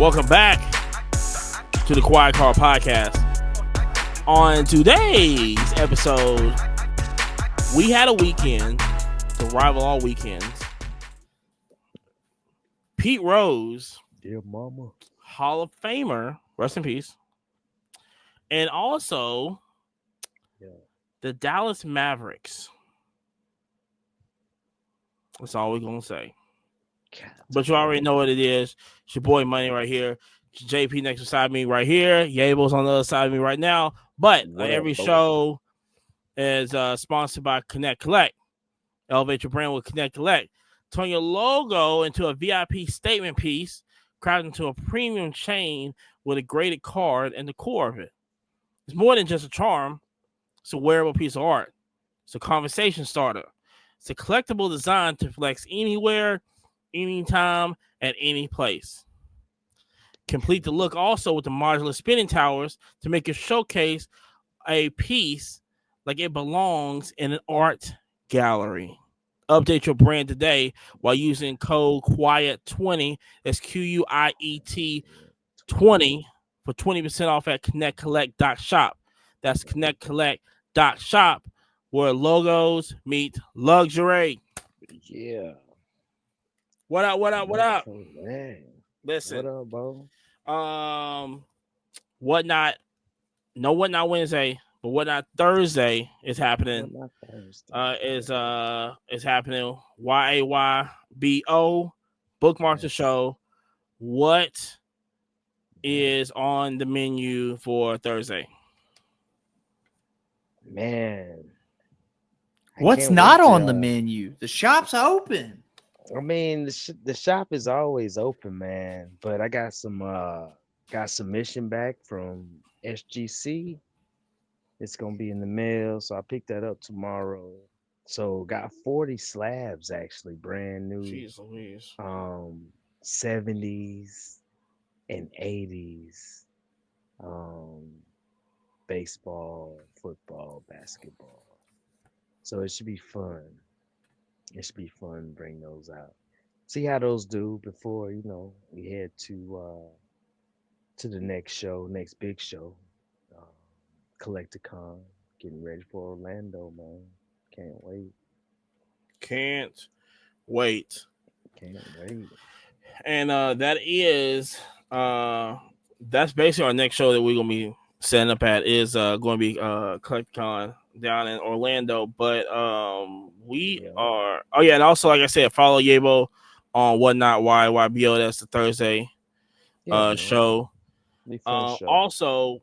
Welcome back to the Quiet Car Podcast. On today's episode, we had a weekend to rival all weekends. Pete Rose, dear mama, Hall of Famer, rest in peace, and also the Dallas Mavericks. That's all we're gonna say. But you already know what it is. It's your boy Money right here. JP next beside me right here. Yable's on the other side of me right now. But every show is sponsored by Connect Collect. Elevate your brand with Connect Collect. Turn your logo into a VIP statement piece, crafted into a premium chain with a graded card and the core of it. It's more than just a charm. It's a wearable piece of art. It's a conversation starter. It's a collectible design to flex anywhere, anytime, at any place. Complete the look also with the modular spinning towers to make your showcase a piece like it belongs in an art gallery. Update your brand today while using code QUIET20. That's QUIET 20 for 20% off at connectcollect.shop. That's connectcollect.shop where logos meet luxury. Yeah. What up? Man. Listen. What up, bro? Whatnot Wednesday, but Whatnot Thursday is happening. Whatnot Thursday. Is happening. YAYBO bookmark the show. What is on the menu for Thursday? Man. What's not on the menu? The shop's open. I mean, the shop is always open, man. But I got some submission back from SGC. It's gonna be in the mail, so I picked that up tomorrow. So got 40 slabs actually, brand new. Jeez Louise. 70s and 80s. Baseball, football, basketball. So it should be fun. It should be fun to bring those out. See how those do before, we head to the next big show. Collecticon. Getting ready for Orlando, man. Can't wait. Can't wait. And that's basically our next show that we're gonna be setting up at is going to be Collecticon down in Orlando. But and also like I said, follow Yabo on Whatnot YYBO. That's the Thursday show. Also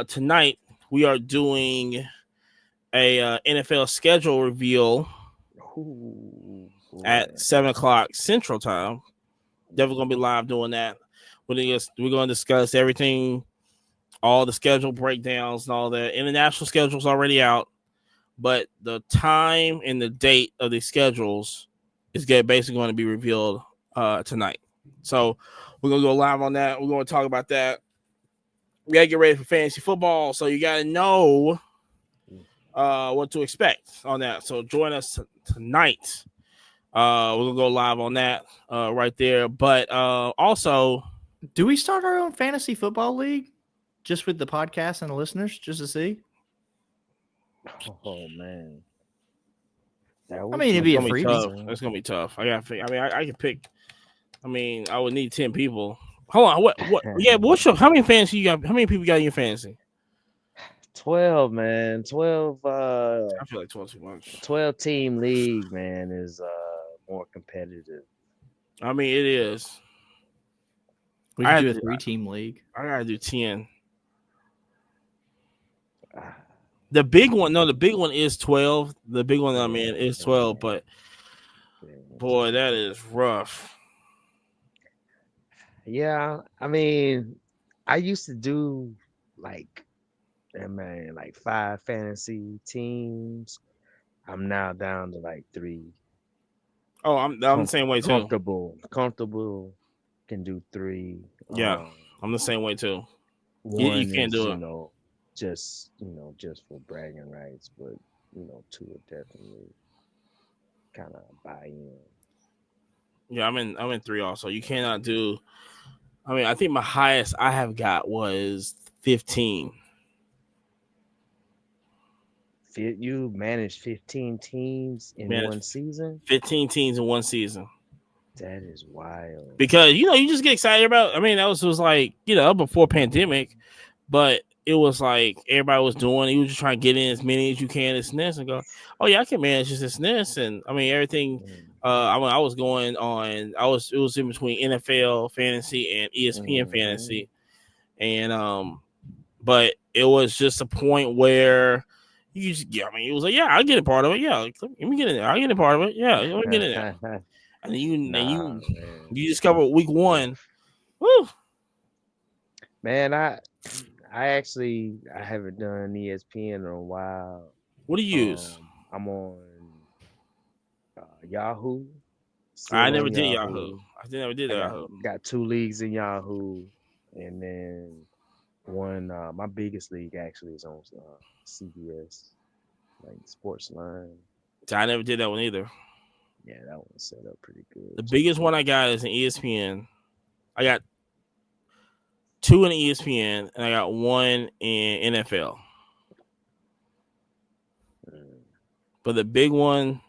tonight we are doing a NFL schedule reveal at 7:00 Central Time. Definitely gonna be live doing that. We're gonna discuss everything, all the schedule breakdowns and all that. International schedule's already out, but the time and the date of the schedules is basically going to be revealed tonight. So we're gonna go live on that. We're gonna talk about that. We gotta get ready for fantasy football, so you gotta know what to expect on that. So join us tonight. We're gonna go live on that right there. But also, do we start our own fantasy football league just with the podcast and the listeners just to see? Oh man, it'd be a freebie. It's gonna be tough. I can pick. I would need 10 people. Hold on. What? Yeah. How many fantasy you got? How many people got in your fantasy? 12, man. 12. I feel like 12 too much. 12 team league, man, is more competitive. It is. We could do a 3-team league. I gotta do 10. The big one is 12. The big one is 12, but boy, that is rough. Yeah, I used to do like 5 fantasy teams. I'm now down to like 3. Oh, I'm the same way too. Comfortable. Can do 3. Yeah, I'm the same way too. You can't do it. Just for bragging rights, but 2 are definitely kind of buy in. Yeah, I'm in 3 also. You cannot do I mean, I think my highest I have got was 15. You managed 15 teams in Managed one season? 15 teams in one season. That is wild. Because you just get excited about. I mean, that was like before pandemic, but it was like everybody was doing. You was just trying to get in as many as you can as SNES and go, oh yeah, I can manage this SNES, and I mean everything. I was going on. It was in between NFL fantasy and ESPN fantasy, and but it was just a point where you just it was like, yeah, I'll get a part of it. Yeah, let me get in there. I'll get a part of it. Yeah, let me get in there. And you discover week one. Woo. Man, I haven't done ESPN in a while. What do you use? I'm on Yahoo. I never did Yahoo. I never did Yahoo. Got 2 leagues in Yahoo, and then one. My biggest league actually is on CBS, like Sportsline. I never did that one either. Yeah, that one's set up pretty good. The biggest one I got is an ESPN. I got 2 in ESPN, and I got 1 in NFL. But the big one,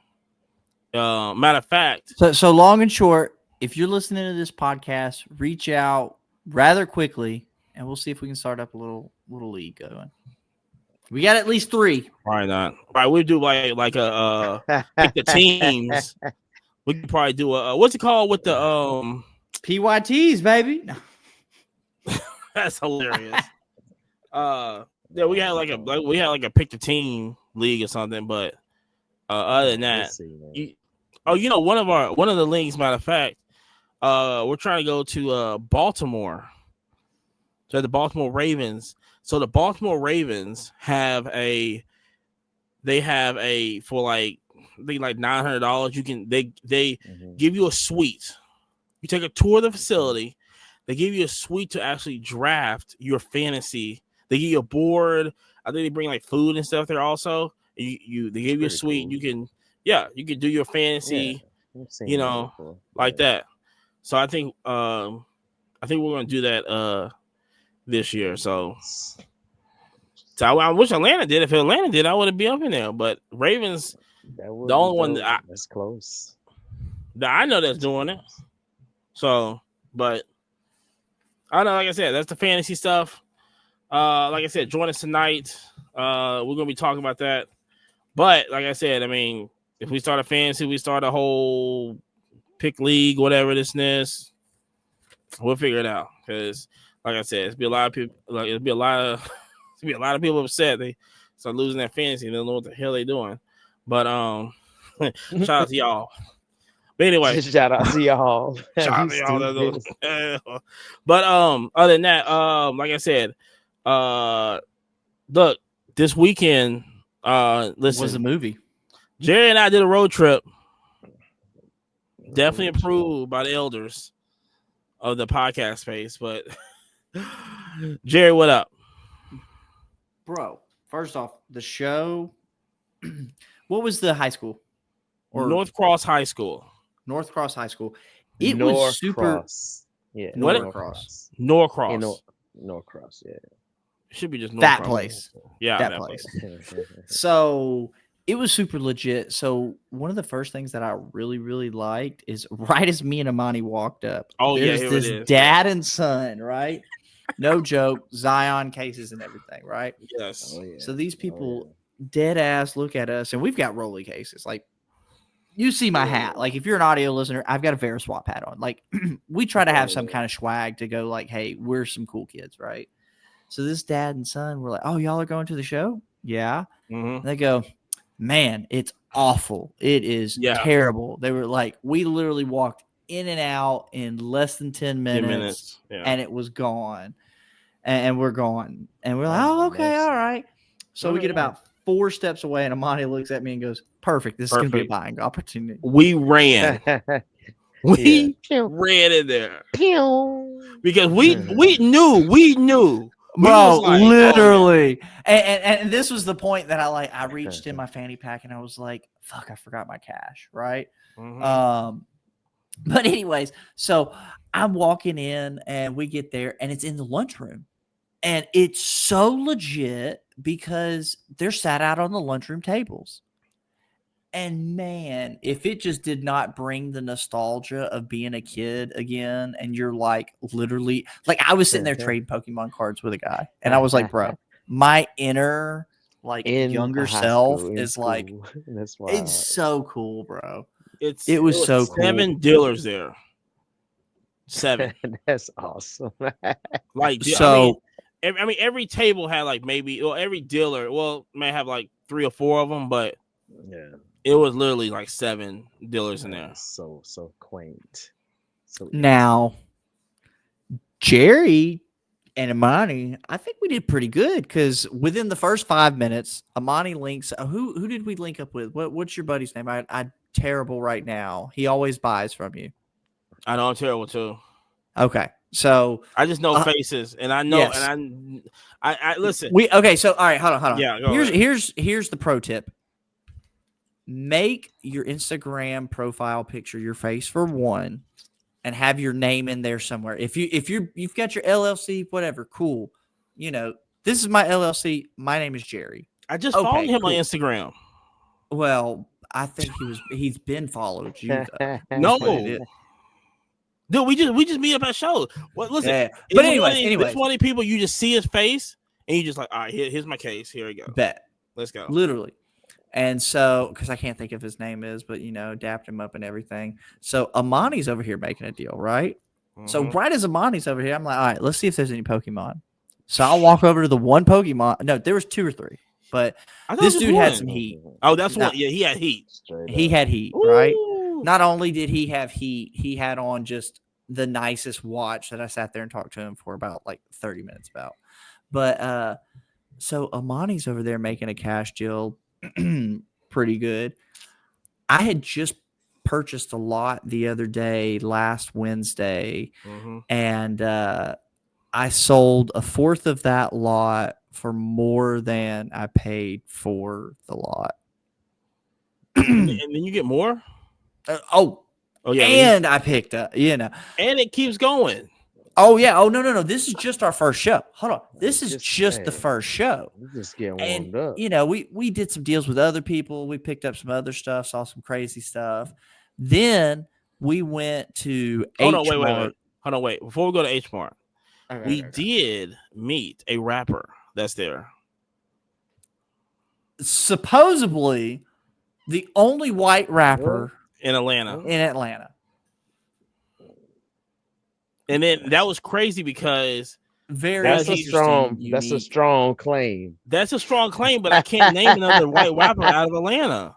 matter of fact. So long and short, if you're listening to this podcast, reach out rather quickly, and we'll see if we can start up a little league going. We got at least 3. Probably not. Right, we do like a pick the teams. We could probably do a what's it called with the PYTs, baby. That's hilarious. Yeah, we had like a pick the team league or something, but other than that, one of the leagues, matter of fact, we're trying to go to Baltimore. So the Baltimore Ravens. So the Baltimore Ravens have for like $900. They give you a suite. You take a tour of the facility. They give you a suite to actually draft your fantasy. They give you a board. I think they bring like food and stuff there also. They give you a suite. Cool. You can do your fantasy, like that. So I think we're gonna do that this year. So I wish Atlanta did. If Atlanta did, I would be up in there. But Ravens, the only one that's close that I know that's doing it. So, but I don't know. Like I said, that's the fantasy stuff. Like I said, join us tonight. We're gonna be talking about that. But like I said, I mean, if we start a fantasy, we start a whole pick league, whatever this is, we'll figure it out. Because, like I said, it'll be a lot of people. Like it'll be a lot of people upset. They start losing that fantasy. They don't know what the hell they're doing. But shout out to y'all. But anyway, shout out to y'all. Shout out to y'all. But other than that, like I said, look, this weekend, listen, was a movie. Jerry and I did a road trip. Definitely approved by the elders of the podcast space. But Jerry, what up? Bro, first off, the show. What was the high school? Or North Cross High School. North Cross High School. It was super. Yeah, Norcross. Norcross. Norcross, yeah. It should be just that Norcross. Place. Yeah, that place. So it was super legit. So one of the first things that I really, really liked is right as me and Amani walked up. Oh, there's yeah, this dad and son, right? No joke. Zion cases and everything, right? Yes. Oh, yeah. So these people dead ass look at us, and we've got Rolly cases. Like, you see my hat. Like, if you're an audio listener, I've got a Veriswap hat on. Like, we try to have some kind of swag to go like, hey, we're some cool kids, right? So this dad and son were like, oh, y'all are going to the show? Yeah. Mm-hmm. And they go, man, it's awful. It is terrible. They were like, we literally walked in and out in less than 10 minutes. And it was gone. And we're gone. And we're like, oh, okay, all right. So we get about 4 steps away, and Amani looks at me and goes, perfect. This is going to be a buying opportunity. We ran. We ran in there. Because we knew. Bro, like, literally. And this was the point that I reached in my fanny pack, and I was like, fuck, I forgot my cash, right? Mm-hmm. But anyways, so I'm walking in and we get there and it's in the lunchroom. And it's so legit because they're sat out on the lunchroom tables. And man, if it just did not bring the nostalgia of being a kid again, and you're like literally like I was sitting there trading Pokemon cards with a guy, and I was like, bro, my inner like younger self is like that's why it's so cool, bro. It was so cool. 7 dealers there. 7. That's awesome. Like so. I mean, every table had like maybe, or every dealer, may have like 3 or 4 of them, but yeah, it was literally like 7 dealers in there. So quaint. So now, Jerry and Amani, I think we did pretty good because within the first 5 minutes, Amani links. Who did we link up with? What's your buddy's name? I'm terrible right now. He always buys from you. I know I'm terrible too. Okay. So I just know faces, and I know, yes. And I listen. So all right, hold on. Yeah, here's the pro tip. Make your Instagram profile picture your face for one, and have your name in there somewhere. If you've got your LLC, whatever, cool. You know, this is my LLC. My name is Jerry. I just followed him on Instagram. Well, I think he's been followed you. No. Dude, we just meet up at shows. Well, listen, yeah. But anyway, it's 20 people. You just see his face, and you just like, all right, here's my case. Here we go. Bet. Let's go. Literally. And so, because I can't think of his name is, but dapped him up and everything. So Amani's over here making a deal, right? Mm-hmm. So right as Amani's over here, I'm like, all right, let's see if there's any Pokemon. So I'll walk over to the one Pokemon. No, there was 2 or 3, but this dude had some heat. Oh, that's one. Yeah, he had heat. He had heat, right? Not only did he have heat, he had on just the nicest watch that I sat there and talked to him for about like 30 minutes about. But so Amani's over there making a cash deal pretty good. I had just purchased a lot the other day, last Wednesday, and I sold a 1/4 of that lot for more than I paid for the lot. And then you get more? Oh yeah, and I picked up, and it keeps going. Oh yeah. Oh no. This is just our first show. Hold on. This is just the first show. We're just getting warmed up. We did some deals with other people. We picked up some other stuff, saw some crazy stuff. Then we went to Hold on, wait. Before we go to H Mart, we did meet a rapper that's there. Supposedly the only white rapper in Atlanta. And then that was crazy because that's a strong claim. That's a strong claim, but I can't name another white rapper out of Atlanta.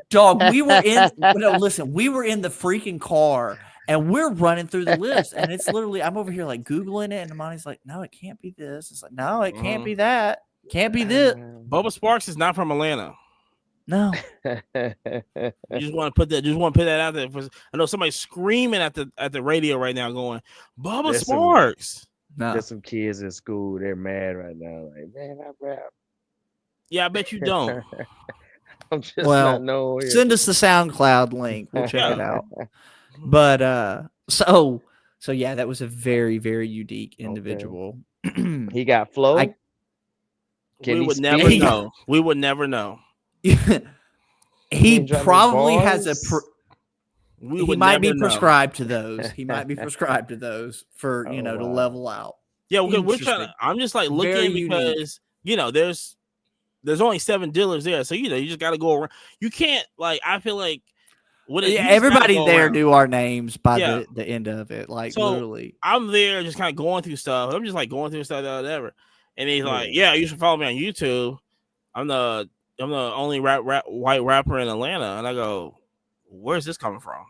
Dog, we were in the freaking car and we're running through the list, and it's literally I'm over here like Googling it, and Amani's like, no, it can't be this. It's like, no, it can't be that. Can't be this. Bubba Sparks is not from Atlanta. No. You just want to put that out there. I know somebody's screaming at the radio right now going, Bubba Sparks. There's some kids in school, they're mad right now. Like, man, I rap. Yeah, I bet you don't. I'm just not knowing. Send us the SoundCloud link. We'll check it out. But so yeah, that was a very, very unique individual. He got flow. We would never know. We would never know. He probably has he might be prescribed to those. He might be prescribed to those for to level out. Yeah, we're trying to. I'm just like looking because there's only 7 dealers there, so you just got to go around. You can't I feel like everybody there knew our names by the end of it. Like literally, I'm there just kind of going through stuff. I'm just like going through stuff, whatever. And he's like, "Yeah, you should follow me on YouTube. I'm the only white rapper in Atlanta." And I go, "Where's this coming from?"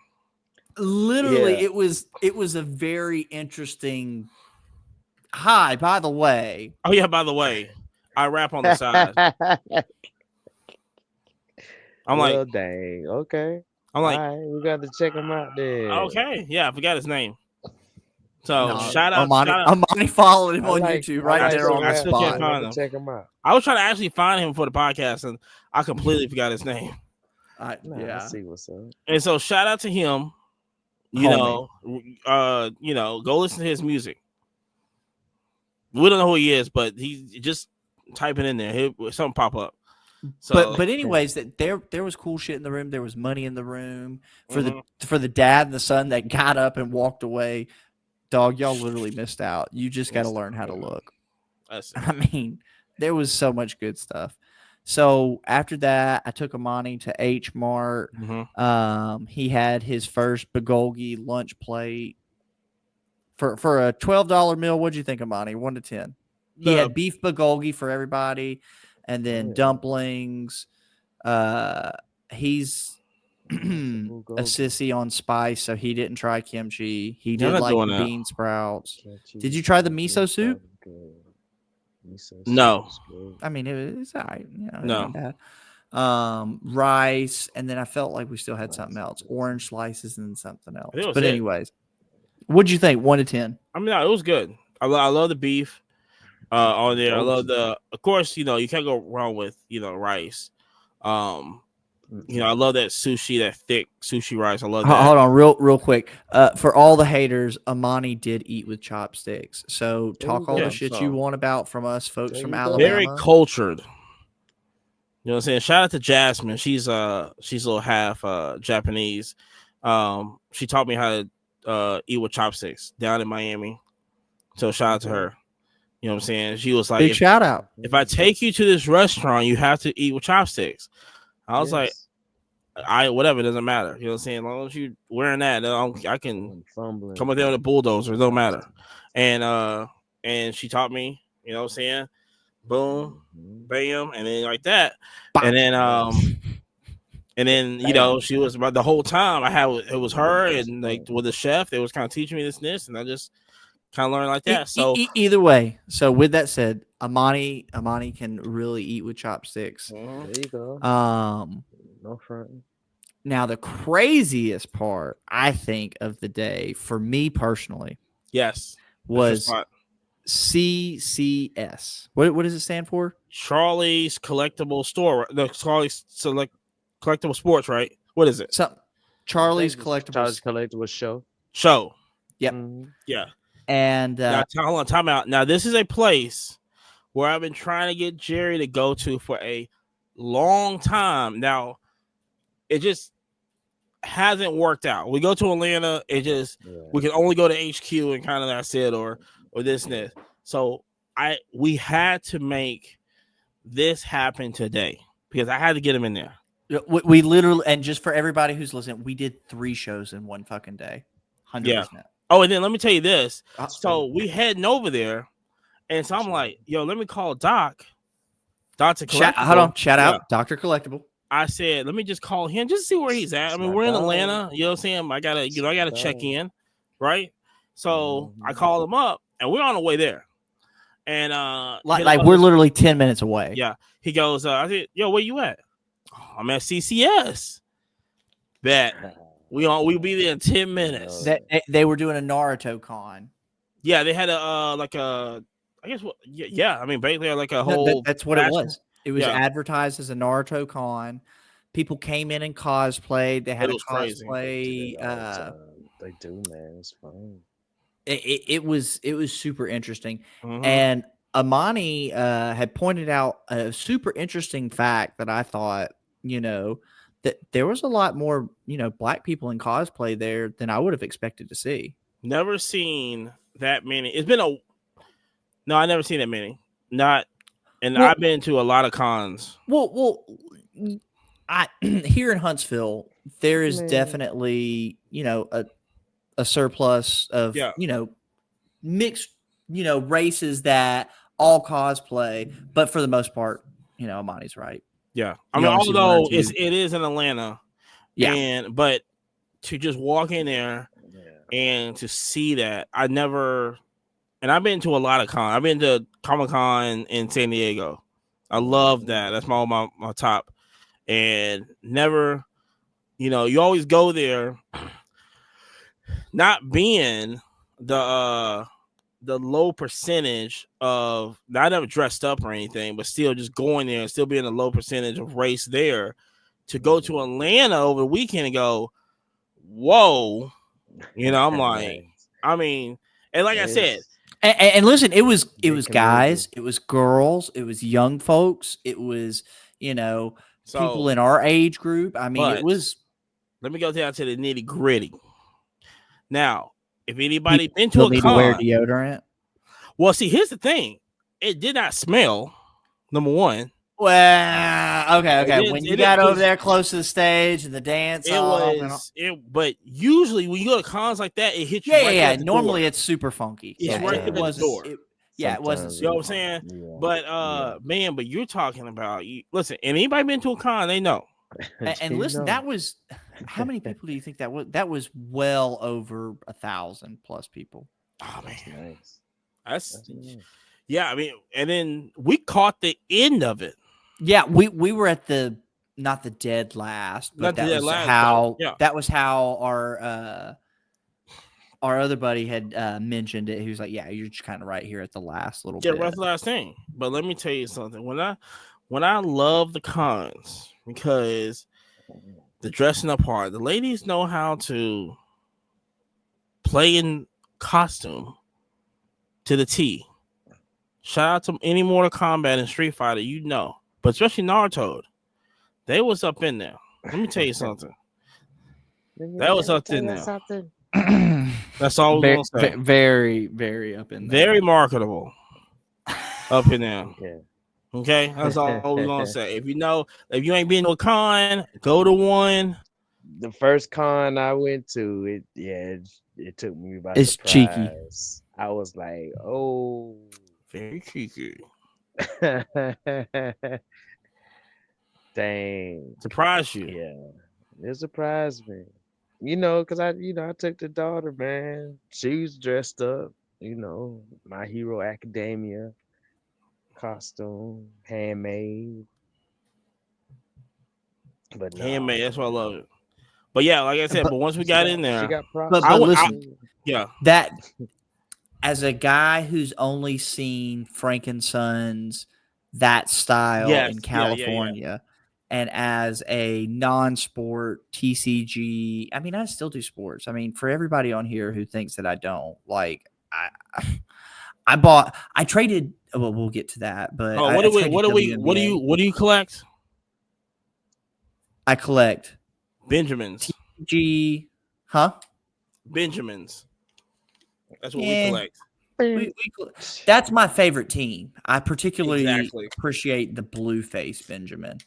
Literally, it was a very interesting. Hi, by the way. Oh yeah, by the way, I rap on the side. I'm like, dang, okay. I'm like, all right, we got to check him out there. Okay, yeah, I forgot his name. So shout out, Amani followed him on YouTube right there on the spot. Check him out. I was trying to actually find him for the podcast, and I completely forgot his name. Let's see what's up. And so shout out to him. go listen to his music. We don't know who he is, but he just type it in there. Something pop up. So, but anyways, that there was cool shit in the room. There was money in the room for the dad and the son that got up and walked away. Dog, y'all literally missed out. You just got to learn how to look. I mean, there was so much good stuff. So after that, I took Amani to H Mart. He had his first bulgogi lunch plate for a $12 meal. What'd you think, Amani? 1 to 10. He had beef bulgogi for everybody, and then dumplings. He's a sissy on spice, so he didn't try kimchi. He did like the bean sprouts. Did you try the miso soup? No. I mean, it was all right. No. Rice, and then I felt like we still had something else. Orange slices and something else. But anyways, what'd you think? 1 to 10. I mean, it was good. I love the beef on there. I love of course, you can't go wrong with, rice. I love that sushi, that thick sushi rice. I love that. Hold on, real quick. For all the haters, Amani did eat with chopsticks. So talk all the shit you want about from us folks from Alabama. Very cultured. You know what I'm saying? Shout out to Jasmine. She's a little half Japanese. She taught me how to eat with chopsticks down in Miami. So shout out to her. You know what I'm saying? She was like, big shout out. If I take you to this restaurant, you have to eat with chopsticks. I was like, whatever, it doesn't matter. You know what I'm saying? As long as you wearing that, I can come up there with a bulldozer. It don't matter. And she taught me, you know what I'm saying? Boom, bam, and then like that. And then she was about the whole time it was her and like with the chef, they was kind of teaching me this, and I just kind of learned like that. So either way, so with that said, Amani can really eat with chopsticks. There you go. No front. Now the craziest part, I think, of the day for me personally, was CCS. What does it stand for? Charlie's Collectible Store. The Charlie's Collectible Sports, right? What is it? Charlie's Collectible Show. Yep. Yeah. And now, hold on, time out. Now, this is a place where I've been trying to get Jerry to go to for a long time. Now, it just hasn't worked out. We go to Atlanta, we can only go to HQ and kind of that's it, or this and that. So we had to make this happen today because I had to get him in there. We literally, and just for everybody who's listening, we did 3 shows in one fucking day. 100%. Yeah. Oh, and then let me tell you this. So we heading over there, and so I'm like, yo, let me call Doc. Dr. Collectible. Hold on. Shout out Dr. Collectible. I said, let me just call him just to see where he's at. I mean, we're in Atlanta. You know what I'm saying? I gotta check in, right? So I called him up, and we're on the way there. And like we're literally 10 minutes away. Yeah. He goes, I said, yo, where you at? Oh, I'm at CCS. Bet. We'll be there in 10 minutes. They were doing a Naruto con. Yeah, they had I guess what? Yeah. I mean, basically like a whole. That's what it was. It was advertised as a Naruto con. People came in and cosplayed. They had a cosplay. They do, man. It's fun. It was super interesting. And Amani had pointed out a super interesting fact that I thought, that there was a lot more, black people in cosplay there than I would have expected to see. Never seen that many. It's been no, I never seen that many. I've been to a lot of cons. Well, here in Huntsville, there is definitely, a surplus of, mixed, races that all cosplay, but for the most part, Amani's right. Yeah, I mean, although it is in Atlanta, but to just walk in there and to see that, I've been to a lot of cons. I've been to Comic-Con in San Diego. I love that. That's my top, and never, you always go there, not being the low percentage of not ever dressed up or anything, but still just going there and still being a low percentage of race there to go to Atlanta over the weekend and go, whoa, You know, I'm like, I mean, and like I said, and listen, it was guys, it was girls, it was young folks, it was people in our age group. I mean, it was. Let me go down to the nitty gritty. Now, if anybody been to a need con, to wear deodorant. Well, see, here's the thing: it did not smell. Number one. Well, okay. When you got over there close to the stage and the dance, but usually when you go to cons like that, it hits you. Yeah. Normally, it's super funky. It's right at the door. It wasn't. You know what I'm saying? Yeah. But man, but you're talking about listen. And anybody been to a con, they know. And listen, that was how many people do you think that was? That was well over 1,000 plus people. Oh man, nice. That's nice. Yeah. I mean, and then we caught the end of it. Yeah, we were at the not the dead last, but that was how our other buddy had mentioned it. He was like, "Yeah, you're just kind of right here at the last little bit." Yeah, right the last thing. But let me tell you something. When I love the cons because the dressing up part, the ladies know how to play in costume to the T. Shout out to any Mortal Kombat and Street Fighter, but especially Naruto, they was up in there. Let me tell you something. That was up in there. That's all we're gonna say. Very, very up in there. Very marketable. Up in there. Okay, that's all we're gonna say. If you ain't been to a con, go to one. The first con I went to, it took me by surprise. Cheeky. I was like, oh, very cheeky. Dang. Surprised you. Yeah. It surprised me. Because I took the daughter, man. She was dressed up, My Hero Academia costume, handmade. But handmade, that's why I love it. But yeah, like I said, but once we got in there, she got listen, that as a guy who's only seen Frankenstein's that style in California, and as a non-sport TCG, I mean, I still do sports. I mean, for everybody on here who thinks that I don't, like, I traded. Well, we'll get to that. But what do you collect? I collect Benjamins. TCG, huh? Benjamins. That's what we collect. That's my favorite team. I particularly appreciate the blue face Benjamin.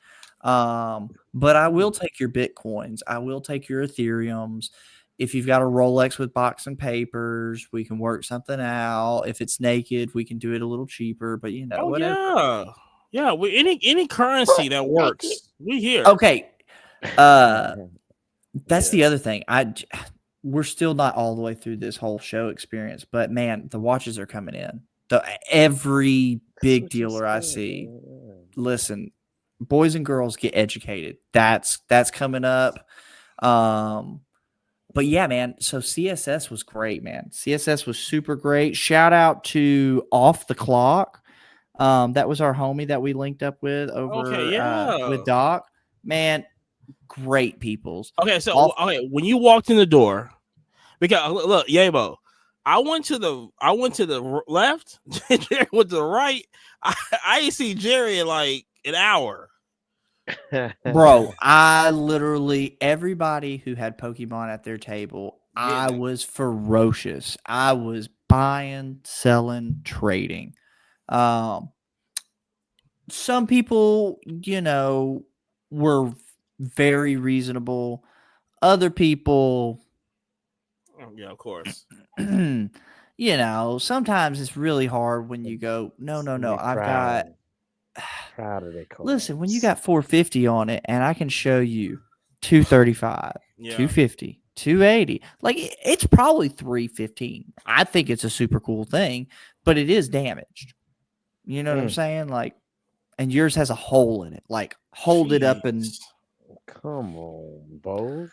But I will take your Bitcoins. I will take your Ethereums. If you've got a Rolex with box and papers, we can work something out. If it's naked, we can do it a little cheaper. But whatever. Yeah. Any currency that works, we here. Okay. That's the other thing. We're still not all the way through this whole show experience, but man, the watches are coming in. Every big dealer I see, listen, boys and girls get educated. That's coming up. But yeah, man. So CSS was great, man. CSS was super great. Shout out to Off the Clock. That was our homie that we linked up with over with Doc. Man, great peoples. Okay, so when you walked in the door, because look, Yabo, I went to the left, Jerry went to the right. I ain't see Jerry in like an hour. Bro, I literally everybody who had Pokemon at their table, I was ferocious. I was buying, selling, trading. Some people, were very reasonable. Other people, yeah, of course. Sometimes it's really hard when you go, no, I've got proud of it. Listen, when you got 450 on it and I can show you 235, 250, 280, like it's probably 315. I think it's a super cool thing, but it is damaged. You know what I'm saying? Like, and yours has a hole in it. Like, hold it up and come on, Bo.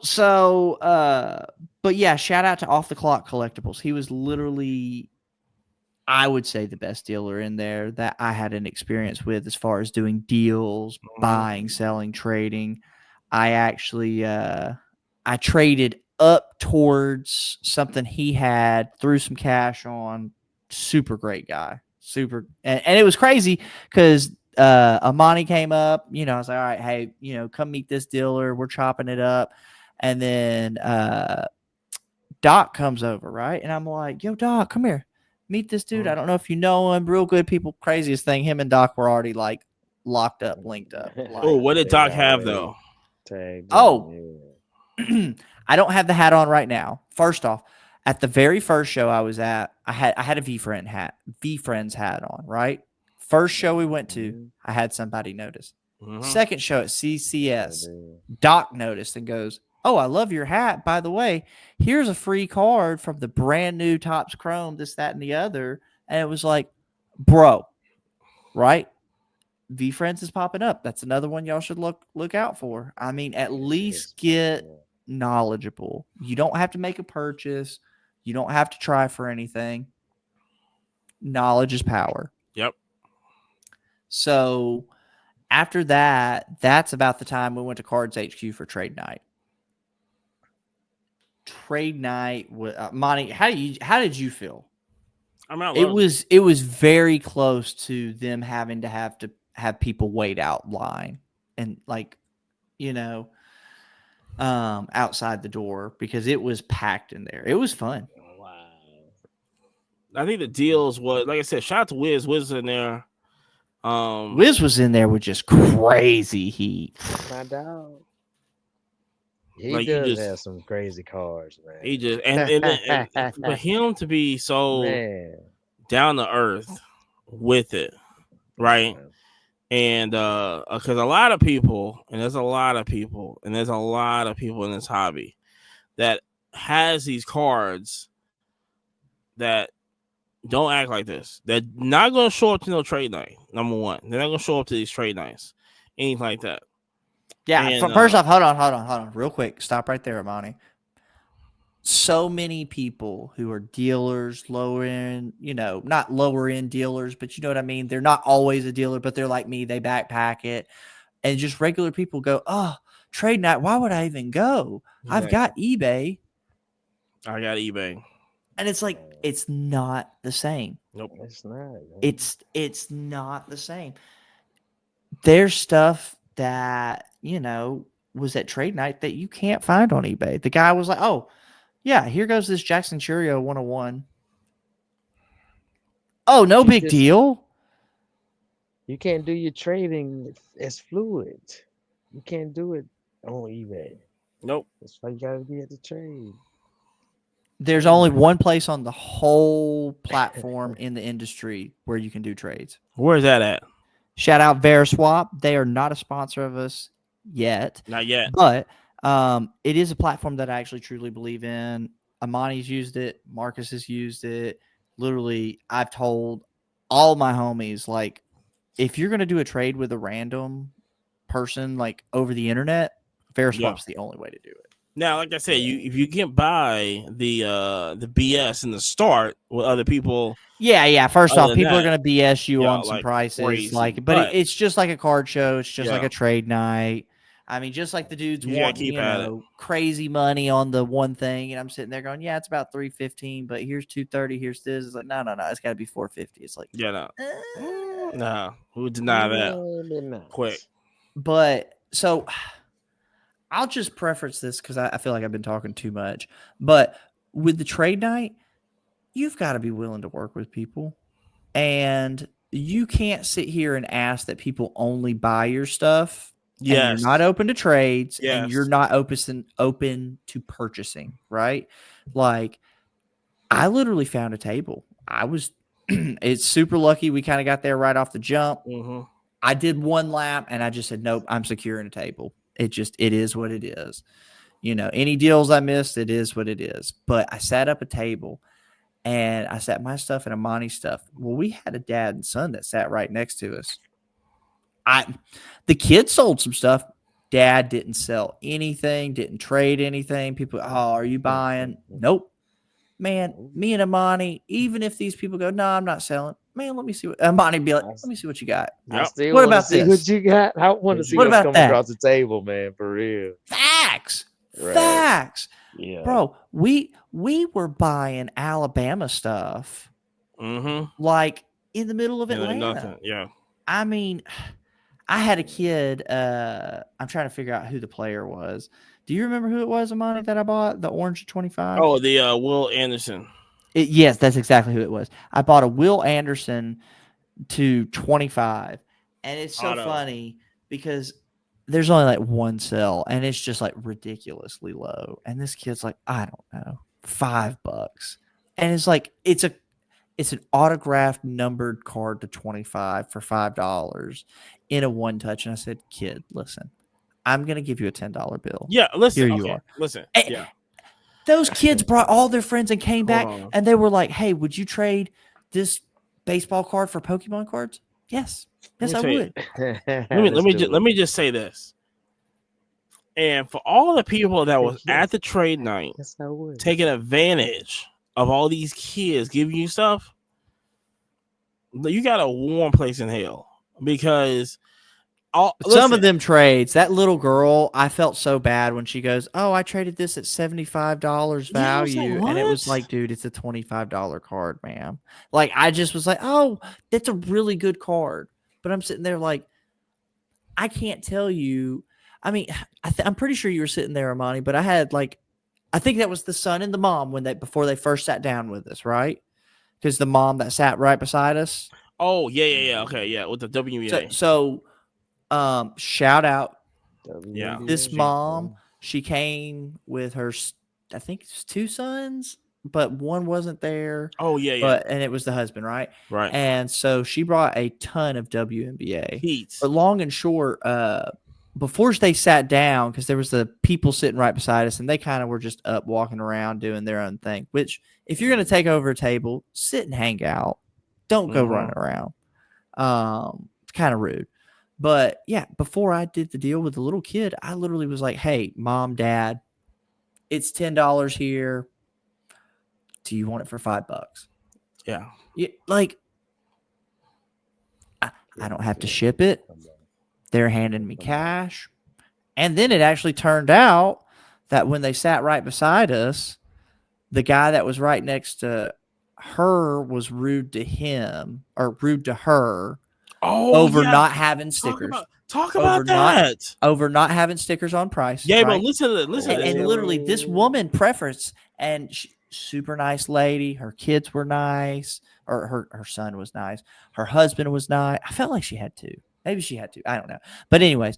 So, but yeah, shout out to Off the Clock Collectibles. He was literally, I would say, the best dealer in there that I had an experience with as far as doing deals, buying, selling, trading. I actually, I traded up towards something he had, threw some cash on. Super great guy. Super. And it was crazy because Amani came up. You know, I was like, all right, hey, you know, come meet this dealer. We're chopping it up. And then Doc comes over, right? And I'm like, yo, Doc, come here. Meet this dude. I don't know if you know him. Real good people. Craziest thing. Him and Doc were already like locked up, linked up. Like, oh, what did Doc have though? I don't have the hat on right now. First off, at the very first show I was at, I had a V-Friends hat on, right? First show we went to, I had somebody notice. Second show at CCS, Doc noticed and goes, oh, I love your hat. By the way, here's a free card from the brand new Topps Chrome, this, that, and the other. And it was like, bro, right? V-Friends is popping up. That's another one y'all should look out for. I mean, at least get knowledgeable. You don't have to make a purchase. You don't have to try for anything. Knowledge is power. Yep. So after that, that's about the time we went to Cards HQ for trade night. Trade night with Monty. How did you feel? It was very close to them having to have people wait out line and like, you know, outside the door because it was packed in there. It was fun. Wow. I think the deals was, like I said, shout out to Wiz. Wiz was in there. Wiz was in there with just crazy heat. My dog. He like does have some crazy cars, man. He just and for him to be so down to earth with it, right? And because a lot of people, and there's a lot of people in this hobby that has these cards that don't act like this. They're not going to show up to no trade night. Number one, they're not going to show up to these trade nights, anything like that. Yeah. And, first off, hold on, real quick. Stop right there, Amani. So many people who are dealers, lower end, you know, not lower end dealers, but you know what I mean? They're not always a dealer, but they're like me. They backpack it. And just regular people go, oh, trade night. Why would I even go? Exactly. I've got eBay. I got eBay. And it's like, it's not the same. Nope. It's not. It's not the same. There's stuff that, you know, was at trade night that you can't find on eBay. The guy was like, oh, yeah, here goes this Jackson Churio 101. Oh, no big deal. You can't do your trading as fluid. You can't do it on eBay. Nope. That's why you got to be at the trade. There's only one place on the whole platform in the industry where you can do trades. Where is that at? Shout out VeriSwap. They are not a sponsor of us yet. Not yet. But it is a platform that I actually truly believe in. Amani's used it. Marcus has used it. Literally, I've told all my homies, like, if you're going to do a trade with a random person, like, over the internet, VeriSwap's the only way to do it. Now, like I said, if you get by the BS in the start with other people. Yeah. First off, people are going to BS you on some like prices. Crazy. Like, but it's just like a card show. It's just like a trade night. I mean, just like the dudes want crazy money on the one thing, and I'm sitting there going, "Yeah, it's about $315, but here's $230, here's this." It's like, no, it's got to be $450. It's like, no, who would deny that? Quick. But so, I'll just preference this because I feel like I've been talking too much. But with the trade night, you've got to be willing to work with people, and you can't sit here and ask that people only buy your stuff. Yes. You're not open to trades and you're not open to purchasing, right? Like, I literally found a table. It's super lucky we kind of got there right off the jump. Mm-hmm. I did one lap and I just said, nope, I'm securing a table. It is what it is. You know, any deals I missed, it is what it is. But I sat up a table and I sat my stuff and Amani's stuff. Well, we had a dad and son that sat right next to us. The kids sold some stuff. Dad didn't sell anything, didn't trade anything. People, oh, are you buying? Nope. Man, me and Amani, even if these people go, no, I'm not selling. Man, let me see what Amani be like. Let me see what you got. What about this? What you got? I want to see what's coming across the table, man. For real. Facts. Facts. Yeah. Bro, we were buying Alabama stuff like in the middle of Atlanta. Nothing. Yeah. I mean, I had a kid. I'm trying to figure out who the player was. Do you remember who it was, Amani, that I bought? The orange 25? Oh, the Will Anderson. Yes, that's exactly who it was. I bought a Will Anderson to 25. And it's so funny because there's only like one cell and it's just like ridiculously low. And this kid's like, I don't know, $5. And it's like, it's an autographed numbered card to 25 for $5 in a one touch. And I said, kid, listen, I'm going to give you a $10 bill. Yeah. Listen, here you are. Listen. And yeah. Those kids brought all their friends and came back and they were like, hey, would you trade this baseball card for Pokemon cards? Yes. Yes, I would. Let me just say this. And for all the people that was at the trade night, yes, I would. Taking advantage of all these kids giving you stuff, you got a warm place in hell because some of them trades. That little girl, I felt so bad when she goes, "Oh, I traded this at $75 value," and it was like, dude, it's a $25 card, ma'am. Like, I just was like, "Oh, that's a really good card," but I'm sitting there like, I can't tell you. I mean, I'm pretty sure you were sitting there, Amani, but I had like, I think that was the son and the mom before they first sat down with us, right? Because the mom that sat right beside us. Oh yeah, okay, yeah, with the WNBA. So shout out, WNBA. this mom. She came with her, I think it's 2 sons, but one wasn't there. Oh yeah. And it was the husband, right? Right. And so she brought a ton of WNBA. Heat. But long and short, before they sat down, because there was the people sitting right beside us, and they kind of were just up walking around doing their own thing. Which, if you're going to take over a table, sit and hang out. Don't go running around. It's kind of rude. But yeah, before I did the deal with the little kid, I literally was like, "Hey, mom, dad, it's $10 here. Do you want it for $5?" Yeah. Like, I don't have to ship it. They're handing me cash. And then it actually turned out that when they sat right beside us, the guy that was right next to her was rude to him or rude to her over not having stickers. Talk about that. Over not having stickers on price. Yeah, right? but listen to this. And literally, this woman preference, and super nice lady. Her kids were nice, or her son was nice. Her husband was nice. I felt like she had 2. Maybe she had 2. I don't know. But anyways,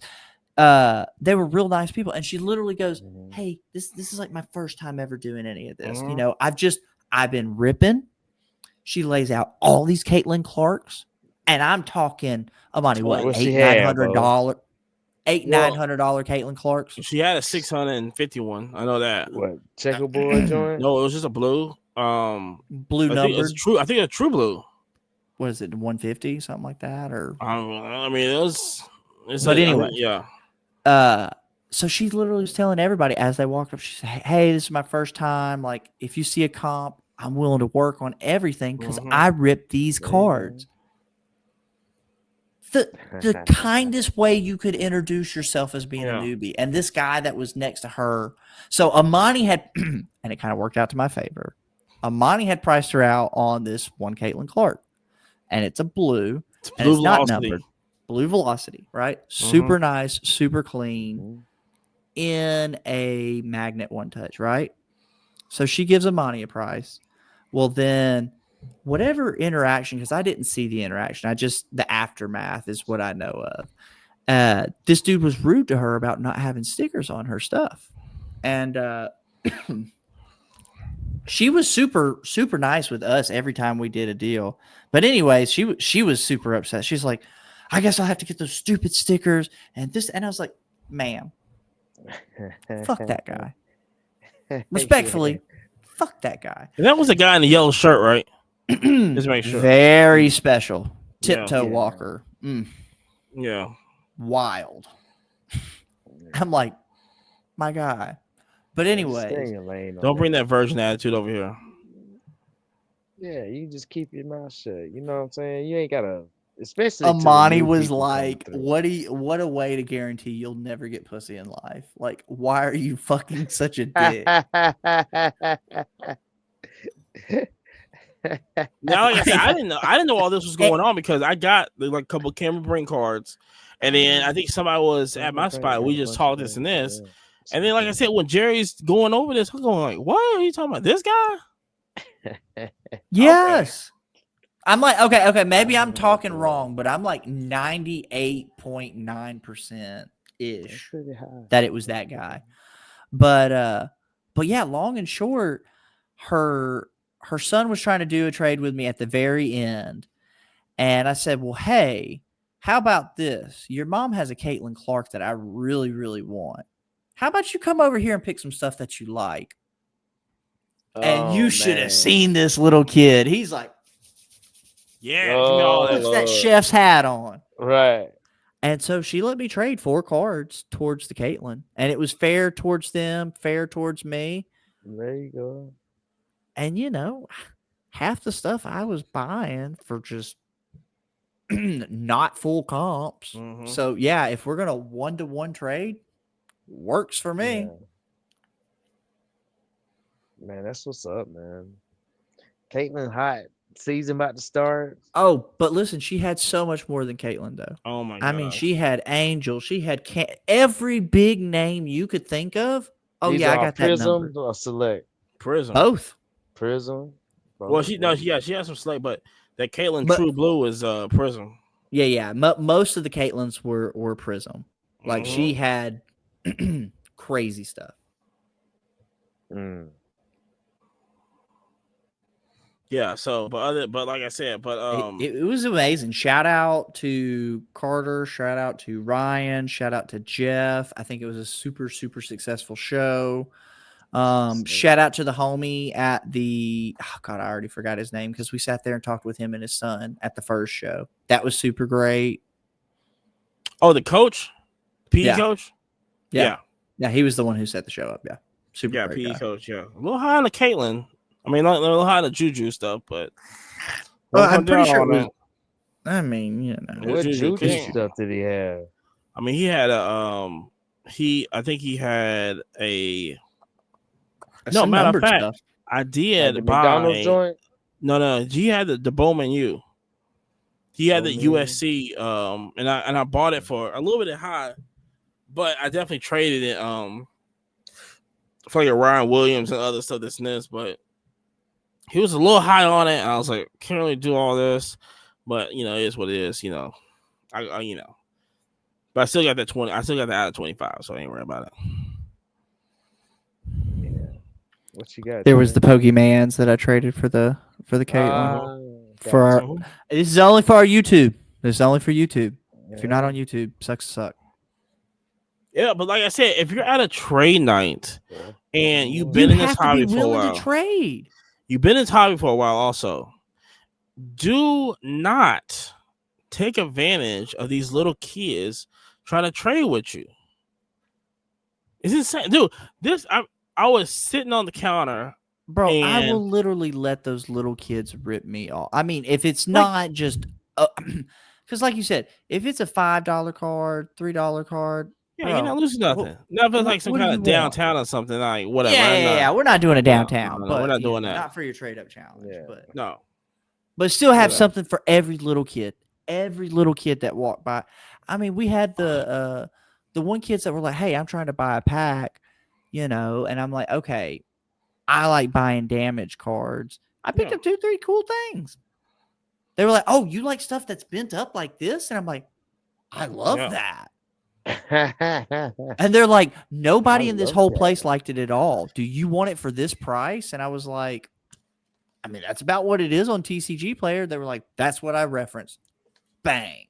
they were real nice people. And she literally goes, "Hey, this is like my first time ever doing any of this. You know, I've been ripping." She lays out all these Caitlin Clarks, and I'm talking, Amani, what, $800-$900 Caitlin Clarks? She had a 651. I know that. What, checkerboard joint? No, it was just a blue. Blue numbered. I think it's true blue. What is it, 150, something like that? Or I mean, it was. But anyway, yeah. So she literally was telling everybody as they walked up. She said, "Hey, this is my first time. Like, if you see a comp, I'm willing to work on everything because I ripped these cards." The kindest way you could introduce yourself as being a newbie. And this guy that was next to her. So Amani had, and it kind of worked out to my favor. Amani had priced her out on this one Caitlin Clark. And it's a blue. And it's not numbered. Blue Velocity, right? Super nice, super clean. In a magnet one touch, right? So she gives Amani a price. Well, then whatever interaction, because I didn't see the interaction, the aftermath is what I know of. This dude was rude to her about not having stickers on her stuff. And she was super, super nice with us every time we did a deal. But anyways, she was super upset. She's like, "I guess I'll have to get those stupid stickers and this." And I was like, "Ma'am, fuck that guy." Respectfully, fuck that guy. And that was the guy in the yellow shirt, right? Just make sure. Very special. Tiptoe Walker. Yeah. Wild. I'm like, my guy. But anyway. Don't bring that virgin attitude over here. Yeah, you just keep your mouth shut. You know what I'm saying? You ain't got to especially Amani was like, what a way to guarantee you'll never get pussy in life. Like, why are you fucking such a dick? Now, like I said, I didn't know all this was going on because I got like a couple Cameron Brink cards, and then I think somebody was at my spot. We just talked this and this, and then like I said, when Jerry's going over this, I'm going like, "What are you talking about? This guy?" Yes. Okay. I'm like, okay, maybe I'm talking wrong, but I'm like 98.9% ish that it was that guy. But yeah, long and short, her son was trying to do a trade with me at the very end. And I said, well, hey, how about this? Your mom has a Caitlin Clark that I really, really want. How about you come over here and pick some stuff that you like? And you should have seen this little kid. He's like, yeah, puts that chef's hat on. Right. And so she let me trade 4 cards towards the Caitlin. And it was fair towards them, fair towards me. There you go. And, you know, half the stuff I was buying for just not full comps. Mm-hmm. So, yeah, if we're going to 1-to-1 trade, works for me. Yeah. Man, that's what's up, man. Caitlin hot. Season about to start. Oh, but listen, she had so much more than Caitlin, though. Oh, my God. I mean, she had Angel. She had every big name you could think of. Oh, These yeah, I got Prism that number. Or Select? Prism. Both. Prism? Both. Well, she has some Select, but that Caitlin True Blue is Prism. Yeah. Most of the Caitlins were Prism. Like, she had crazy stuff. Yeah, so but like I said, it was amazing. Shout out to Carter, shout out to Ryan, shout out to Jeff. I think it was a super, super successful show. Shout out to the homie at the I already forgot his name because we sat there and talked with him and his son at the first show. That was super great. Oh, the coach? PE coach? Yeah, he was the one who set the show up. Yeah. Super great PE guy. Coach, yeah. A little high on the Caitlin. I mean, not a little high on the Juju stuff, but I'm pretty sure it was, I mean, you know. What Juju stuff did he have? I mean, he had I think he had a no, matter of fact, stuff. I did like buy McDonald's joint? No, he had the Bowman U. He had the USC, and I bought it for a little bit high, but I definitely traded it for like a Ryan Williams and other stuff that's this, but he was a little high on it. And I was like, can't really do all this, but you know, it is what it is. You know, I you know, but I still got that 20. I still got that out of 25, so I ain't worried about it. Yeah. What you got? There was the Pokemans that I traded for the Caitlin. This is only for our YouTube. This is only for YouTube. Yeah. If you're not on YouTube, sucks to suck. Yeah, but like I said, if you're at a trade night and you've been in this hobby for a while, trade. You've been in this hobby for a while also. Do not take advantage of these little kids trying to trade with you. It's insane. Dude, I was sitting on the counter. Bro, I will literally let those little kids rip me off. I mean, if it's not just because like you said, if it's a $5 card, $3 card, yeah, you're not losing nothing. Not if it's like some kind of downtown or something, like whatever. Yeah. We're not doing a downtown. No, we're not doing that. Not for your trade up challenge. Yeah. But no. But still have something for every little kid. Every little kid that walked by. I mean, we had the one kids that were like, hey, I'm trying to buy a pack, you know, and I'm like, okay, I like buying damage cards. I picked up 2-3 cool things. They were like, oh, you like stuff that's bent up like this? And I'm like, I love that. And they're like, nobody in this whole place liked it at all. Do you want it for this price? And I was like, I mean, that's about what it is on TCG Player. They were like, that's what I referenced. Bang.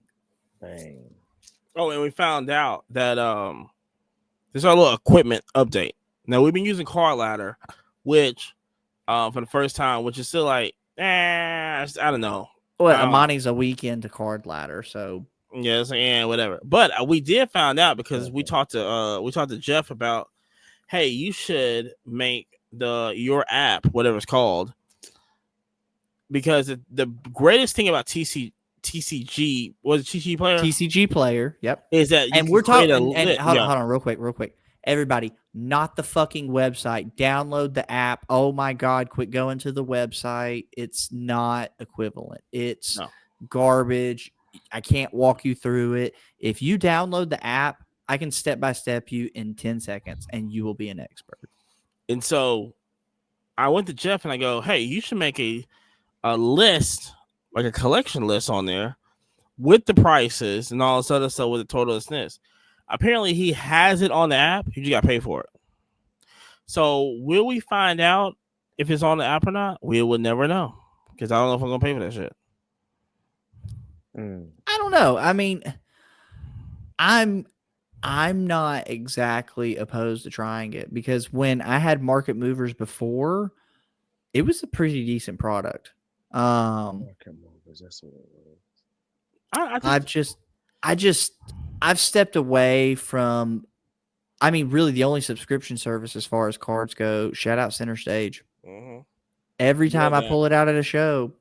Oh, and we found out that there's our little equipment update. Now we've been using Card Ladder, which for the first time, which is still like, I don't know. Well, Amani's a weekend to Card Ladder, so yes, and whatever. But we did find out because we talked to Jeff about, hey, you should make your app, whatever it's called, because the greatest thing about TCG TCG. Was it TCG player? TCG player. Yep. Is that? And we're talking. And hold on, real quick. Everybody, not the fucking website. Download the app. Oh my God, quit going to the website. It's not equivalent. It's garbage. I can't walk you through it. If you download the app, I can step by step you in 10 seconds and you will be an expert. And so I went to Jeff and I go, hey, you should make a list, like a collection list on there with the prices and all this other stuff with the total SNES. Apparently he has it on the app. You just got to pay for it. So will we find out if it's on the app or not? We will never know because I don't know if I'm going to pay for that shit. I don't know. I mean, I'm not exactly opposed to trying it because when I had Market Movers before, it was a pretty decent product. Market Movers, that's what it was. I've stepped away from. I mean, really, the only subscription service as far as cards go. Shout out Center Stage. Mm-hmm. Every time I pull it out at a show,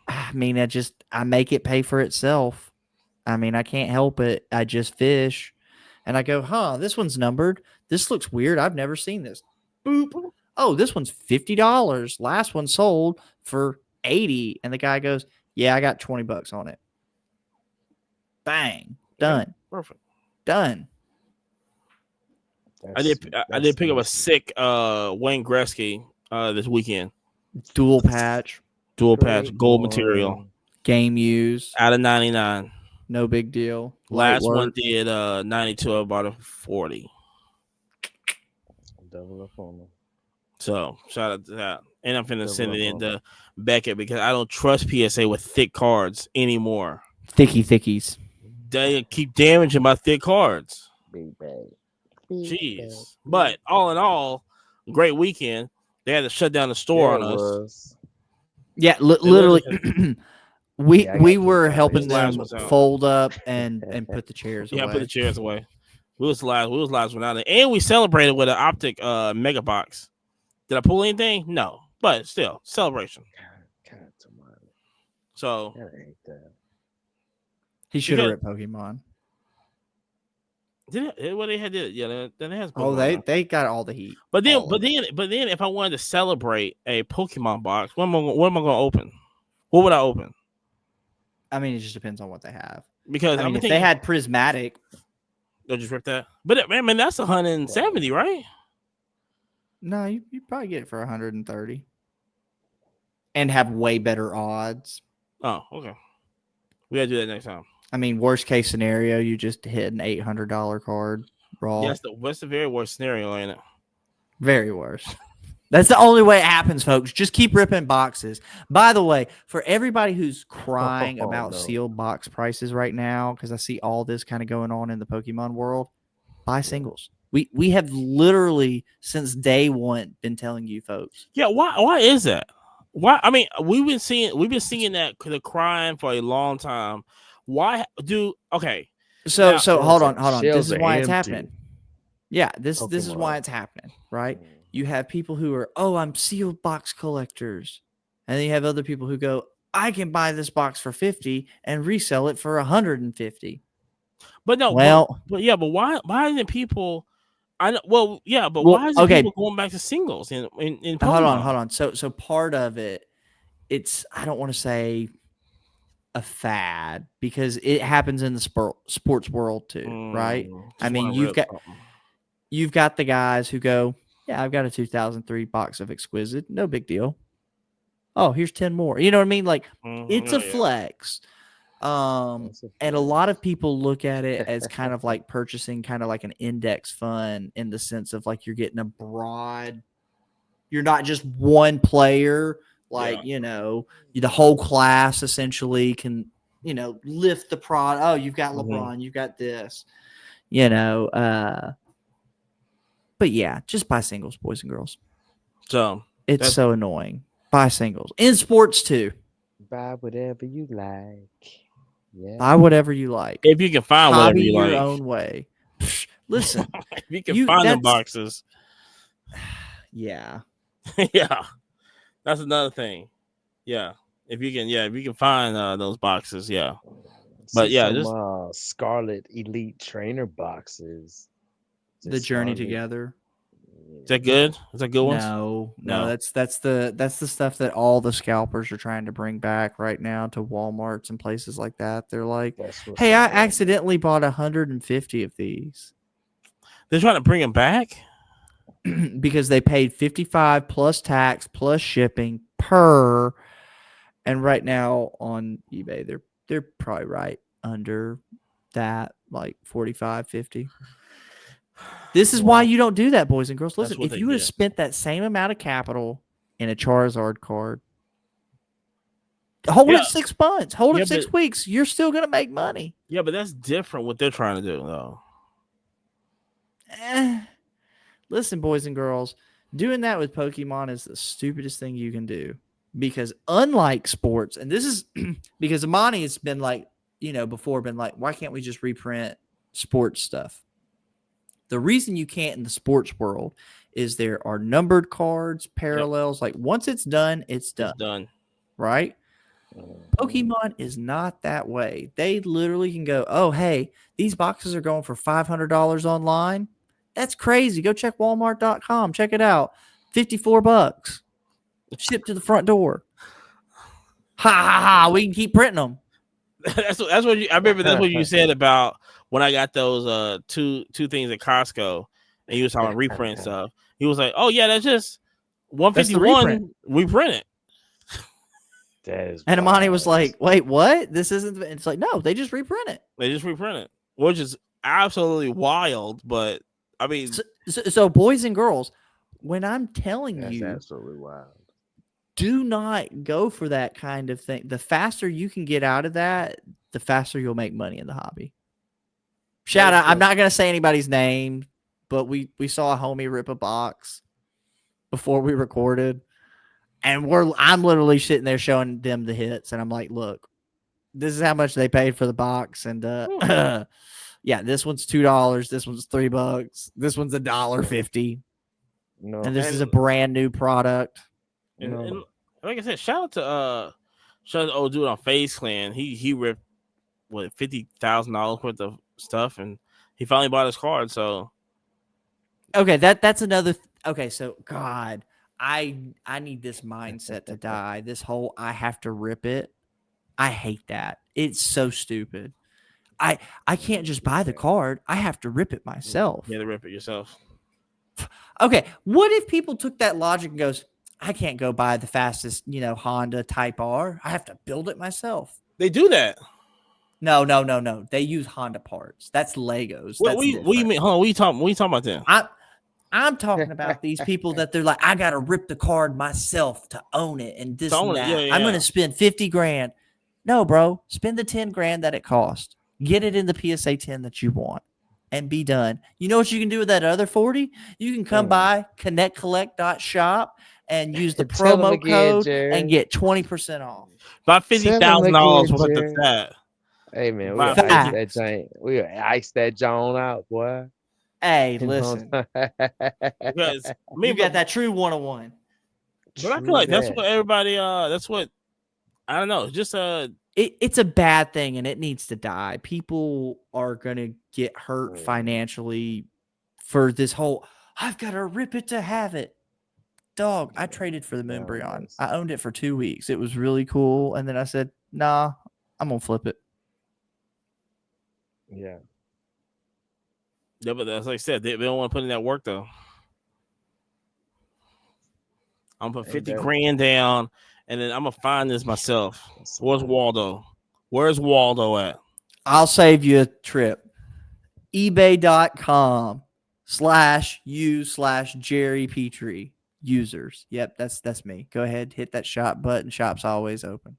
I mean, I make it pay for itself. I mean, I can't help it. I just fish. And I go, this one's numbered. This looks weird. I've never seen this. Boop. Oh, this one's $50. Last one sold for $80. And the guy goes, yeah, I got $20 on it. Bang. Done. Perfect. Done. I did pick up a sick Wayne Gretzky this weekend. Dual patch, gold material. Game use. Out of 99. No big deal. Last one did 92. I bought a 40. Double up on them. So shout out to that. And I'm finna send it into Beckett because I don't trust PSA with thick cards anymore. Thickies. They keep damaging my thick cards. Big bag. Jeez. But all in all, great weekend. They had to shut down the store on us. Yeah, literally. We were helping them fold up and put the chairs away. Yeah, put the chairs away. We was live one out there. And we celebrated with an optic mega box. Did I pull anything? No. But still, celebration. So he should have ripped Pokemon. Did it? What they had did? Yeah, then it has. Pokemon. They got all the heat. But then, if I wanted to celebrate a Pokemon box, what am I going to open? What would I open? I mean, it just depends on what they have. Because if they had Prismatic, they'll just rip that. But I mean, that's 170, right? No, you probably get it for 130, and have way better odds. Oh, okay. We gotta do that next time. I mean, worst case scenario, you just hit an $800 card raw. Yes, that's the very worst scenario, ain't it? Very worst. That's the only way it happens, folks. Just keep ripping boxes. By the way, for everybody who's crying about sealed box prices right now, because I see all this kind of going on in the Pokemon world, buy singles. We have literally since day one been telling you folks. Yeah, why is that? Why? I mean, we've been seeing that the crying for a long time. Why do okay? So hold on. This is why it's happening. Yeah, this is why it's happening, right? You have people who are, I'm sealed box collectors. And then you have other people who go, I can buy this box for $50 and resell it for $150. But no, but why isn't people why isn't people going back to singles in Pokemon? Hold on. So part of it, it's I don't want to say a fad because it happens in the sports world too, right? I mean, you've got the guys who go, yeah, I've got a 2003 box of Exquisite. No big deal. Oh, here's 10 more. You know what I mean? Like, it's a flex. And a lot of people look at it as kind of like purchasing kind of like an index fund in the sense of like you're getting a broad, you're not just one player. Like, the whole class essentially can, lift the product. Oh, you've got LeBron, you've got this, but yeah, just buy singles, boys and girls. So it's so annoying. Buy singles in sports too. Buy whatever you like. Yeah. Buy whatever you like. If you can find whatever you like, your own way. Listen, if you can find the boxes. Yeah. Yeah, that's another thing. Yeah, If you can find those boxes, yeah. But yeah, just Scarlet Elite Trainer boxes. The Journey Together. Is that good? Is that good one? No. That's the stuff that all the scalpers are trying to bring back right now to Walmarts and places like that. They're like, "Hey, I accidentally bought 150 of these." They're trying to bring them back because they paid $55 plus tax plus shipping per. And right now on eBay, they're probably right under that, like 45, 50. This is why you don't do that, boys and girls. Listen, if you would have spent that same amount of capital in a Charizard card, hold it 6 months, hold it 6 weeks, you're still going to make money. Yeah, but that's different what they're trying to do, though. Listen, boys and girls, doing that with Pokemon is the stupidest thing you can do. Because unlike sports, and this is because Amani has been like, before been like, why can't we just reprint sports stuff? The reason you can't in the sports world is there are numbered cards, parallels. Like once it's done, it's done. It's done. Right? Pokemon is not that way. They literally can go, oh, hey, these boxes are going for $500 online. That's crazy. Go check Walmart.com. Check it out. $54. Shipped to the front door. Ha ha ha! We can keep printing them. That's what I remember. That's what you said about when I got those two things at Costco, and you was talking about reprint stuff. He was like, "Oh yeah, that's just 151. We print it." And Amani was like, "Wait, what? This isn't." It's like, no, they just reprint it. They just reprint it, which is absolutely wild. But I mean, so boys and girls, when I'm telling that's you, absolutely wild. Do not go for that kind of thing. The faster you can get out of that, the faster you'll make money in the hobby. Shout out. I'm not going to say anybody's name, but we saw a homie rip a box before we recorded. And I'm literally sitting there showing them the hits. And I'm like, look, this is how much they paid for the box. And yeah, this one's $2. This one's $3. This one's $1.50. No, and this is a brand new product. And like I said, shout out to old dude on FaZe Clan. He ripped $50,000 worth of stuff, and he finally bought his card. So okay, that's another. Okay, so God, I need this mindset to die. This whole I have to rip it. I hate that. It's so stupid. I can't just buy the card. I have to rip it myself. You have to rip it yourself. Okay, what if people took that logic and goes, I can't go buy the fastest, Honda Type R. I have to build it myself. They do that. No. They use Honda parts. That's Legos. What do you mean? Hold on, what are you talking about then? I'm talking about these people that they're like, I got to rip the card myself to own it and this and that. Yeah. I'm going to spend $50,000. No, bro. Spend the $10,000 that it cost. Get it in the PSA 10 that you want and be done. You know what you can do with that other 40? You can come by connectcollect.shop and use the promo code and get 20% off. About $50,000 worth of that. Hey man, we gotta ice that John out, boy. Hey, listen. Because you got that true 101. But I feel like that's what everybody that's what I don't know, just it's a bad thing and it needs to die. People are gonna get hurt financially for this whole I've got to rip it to have it. Dog, I traded for the Moonbryon. I owned it for 2 weeks. It was really cool. And then I said, nah, I'm going to flip it. Yeah. Yeah, but as I said, they don't want to put in that work, though. I'm going to put $50,000 down, and then I'm going to find this myself. Where's Waldo? Where's Waldo at? I'll save you a trip. eBay.com/u/Jerry Petrie. Users. Yep, that's me. Go ahead, hit that shop button. Shop's always open.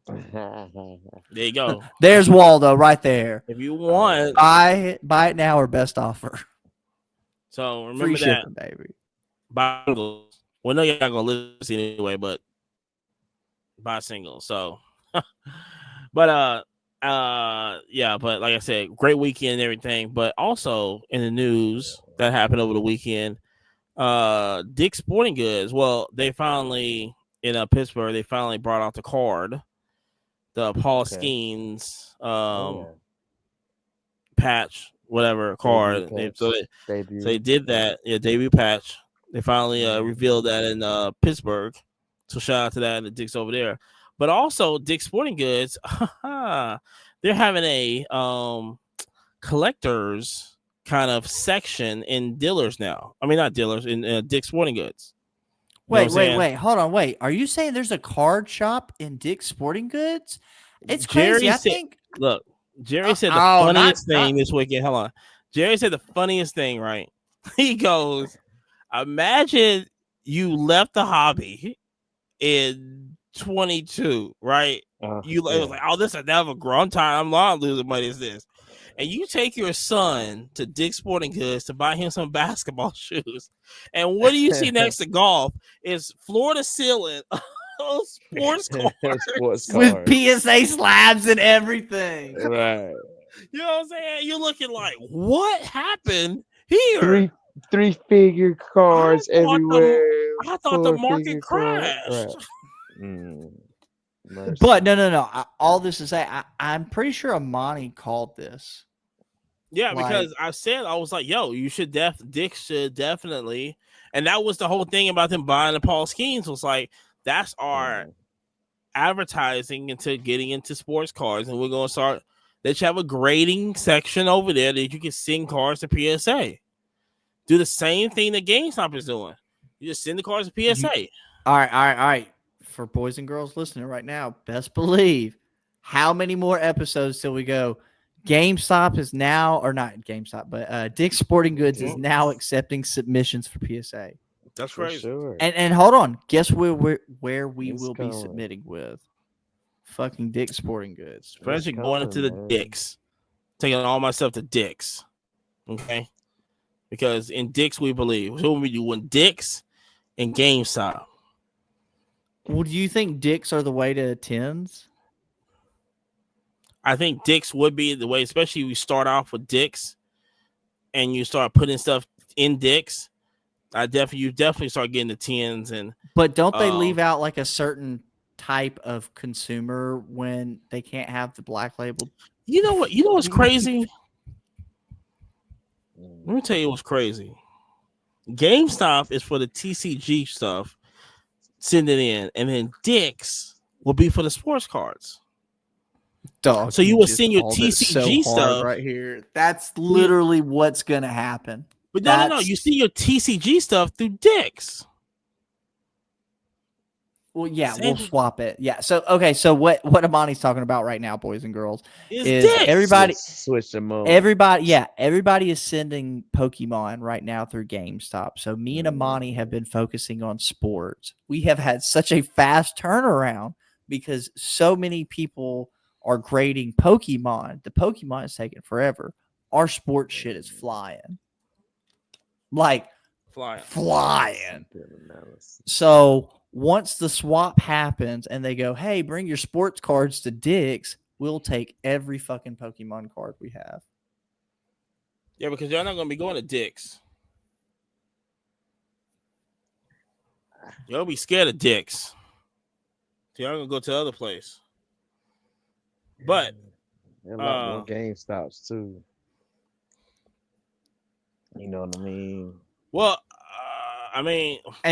There you go. There's Waldo right there. If you want, buy it now or best offer. So remember free that, shipping, baby. Buy singles. Well, no, you're not gonna listen anyway, but buy singles. So, but yeah, but like I said, great weekend and everything. But also in the news that happened over the weekend. Dick's Sporting Goods. Well, they finally in Pittsburgh, they finally brought out the card, the Paul Skeens patch, whatever card. So they did that, debut patch. They finally revealed that in Pittsburgh. So shout out to that and the Dick's over there. But also Dick's Sporting Goods, they're having a collectors kind of section in dealers now. I mean, not dealers, in Dick's Sporting Goods. Wait, hold on, wait. Are you saying there's a card shop in Dick's Sporting Goods? It's crazy. Look, Jerry said the funniest thing this weekend. Hold on. Jerry said the funniest thing, right? He goes, imagine you left the hobby in 22, right? It was like, oh, this is never grow. I'm tired. I'm not losing money. Is this? And you take your son to Dick's Sporting Goods to buy him some basketball shoes. And what do you see next to golf? Is floor to ceiling sports cards with PSA slabs and everything. Right. You know what I'm saying? You're looking like, what happened here? Three-figure cards everywhere. I thought the market crashed. Right. But no. All this to say, I'm pretty sure Amani called this. Yeah, because I was like, yo, you should Dick should definitely. And that was the whole thing about them buying the Paul Skeens, was like, that's our advertising into getting into sports cards. And we're going to start, they should have a grading section over there that you can send cards to PSA. Do the same thing that GameStop is doing. You just send the cards to PSA. All right. For boys and girls listening right now, best believe, how many more episodes till we go? GameStop is now, or not GameStop, but Dick's Sporting Goods is now accepting submissions for PSA. That's crazy. Sure. And hold on, guess where we will be submitting with? Fucking Dick's Sporting Goods. Especially going into the Dick's, taking all my stuff to Dick's. Okay, because in Dick's we believe. So we doing Dick's and GameStop. Well, do you think Dick's are the way to 10s? I think Dick's would be the way, especially if you start off with Dick's and you start putting stuff in Dick's. You definitely start getting the 10s. But don't they leave out like a certain type of consumer when they can't have the black label? You know what? You know what's crazy? Let me tell you what's crazy. GameStop is for the TCG stuff. Send it in, and then Dick's will be for the sports cards. Dog, so you will send your TCG stuff right here. That's literally what's gonna happen. But no. You see your TCG stuff through Dick's. Well, yeah, we'll swap it. Yeah. So okay. So what Amani's talking about right now, boys and girls, is everybody switch them over. Everybody is sending Pokemon right now through GameStop. So me and Amani have been focusing on sports. We have had such a fast turnaround because so many people are grading Pokemon. The Pokemon is taking forever. Our sports shit is flying. Like flying. So once the swap happens and they go, hey, bring your sports cards to Dick's, we'll take every fucking Pokemon card we have. Yeah, because y'all not going to be going to Dick's. Y'all be scared of Dick's. So y'all going to go to the other place. But there are a lot more GameStops too. You know what I mean? Well, and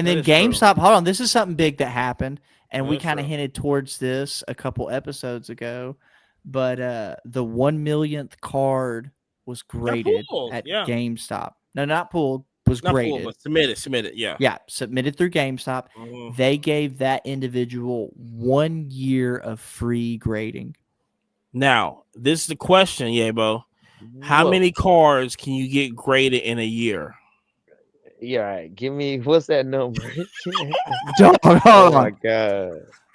then GameStop. Hold on, this is something big that happened, and we kind of hinted towards this a couple episodes ago. But the 1 millionth card was graded at GameStop. No, not pulled. Was not graded. Pulled, but submitted. Yeah, submitted through GameStop. Mm-hmm. They gave that individual 1 year of free grading. Now, this is the question, Yabo. How many cards can you get graded in a year? Yeah, right. Give me, what's that number? Oh my God.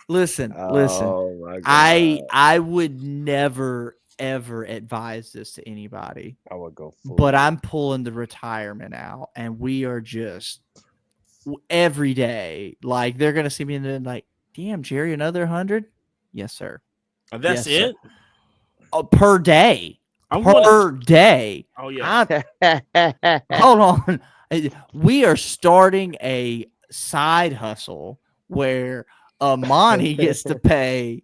Listen. Oh my God. I would never, ever advise this to anybody. I would go full. But I'm pulling the retirement out, and we are just every day. Like, they're going to see me and then like, damn, Jerry, another 100? Yes, sir. That's it? Sir. Oh, per day. Day. Oh, yeah. Hold on. We are starting a side hustle where Amani gets to pay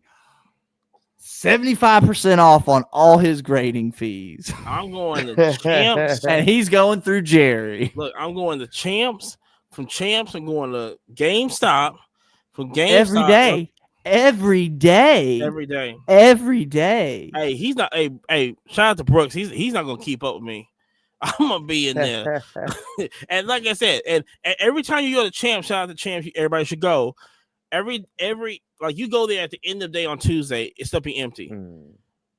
75% off on all his grading fees. I'm going to Champs. And he's going through Jerry. Look, I'm going to Champs. From Champs, I'm going to GameStop. From GameStop. Every day. Hey, he's not. Hey, shout out to Brooks. He's not gonna keep up with me. I'm gonna be in there. And like I said, and every time you go to Champs, shout out to Champs. Everybody should go. Every like you go there at the end of the day on Tuesday, it's still be empty.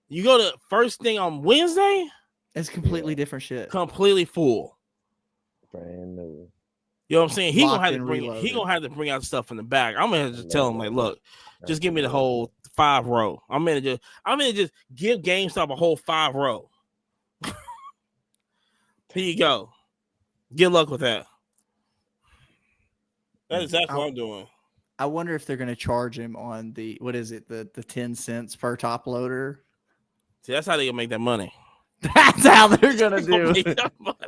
You go to first thing on Wednesday, it's completely different shit. Completely full. Brand new. You know what I'm saying? He gonna have to bring out stuff from the back. I'm gonna just tell him like, look, just give me the whole 5 row. I'm gonna just give GameStop a whole 5 row. Here you go. Good luck with that. That's exactly what I'm doing. I wonder if they're gonna charge him on the the 10 cents per top loader. See, that's how they gonna make that money. That's how they're gonna do it.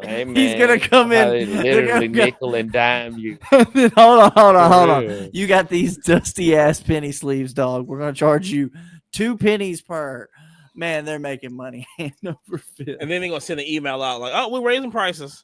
Hey, man, he's gonna come in, literally nickel and dime you. hold on. You got these dusty ass penny sleeves, dog. We're gonna charge you 2 pennies per. Man, they're making money hand over fist. And then they're gonna send an email out like, "Oh, we're raising prices."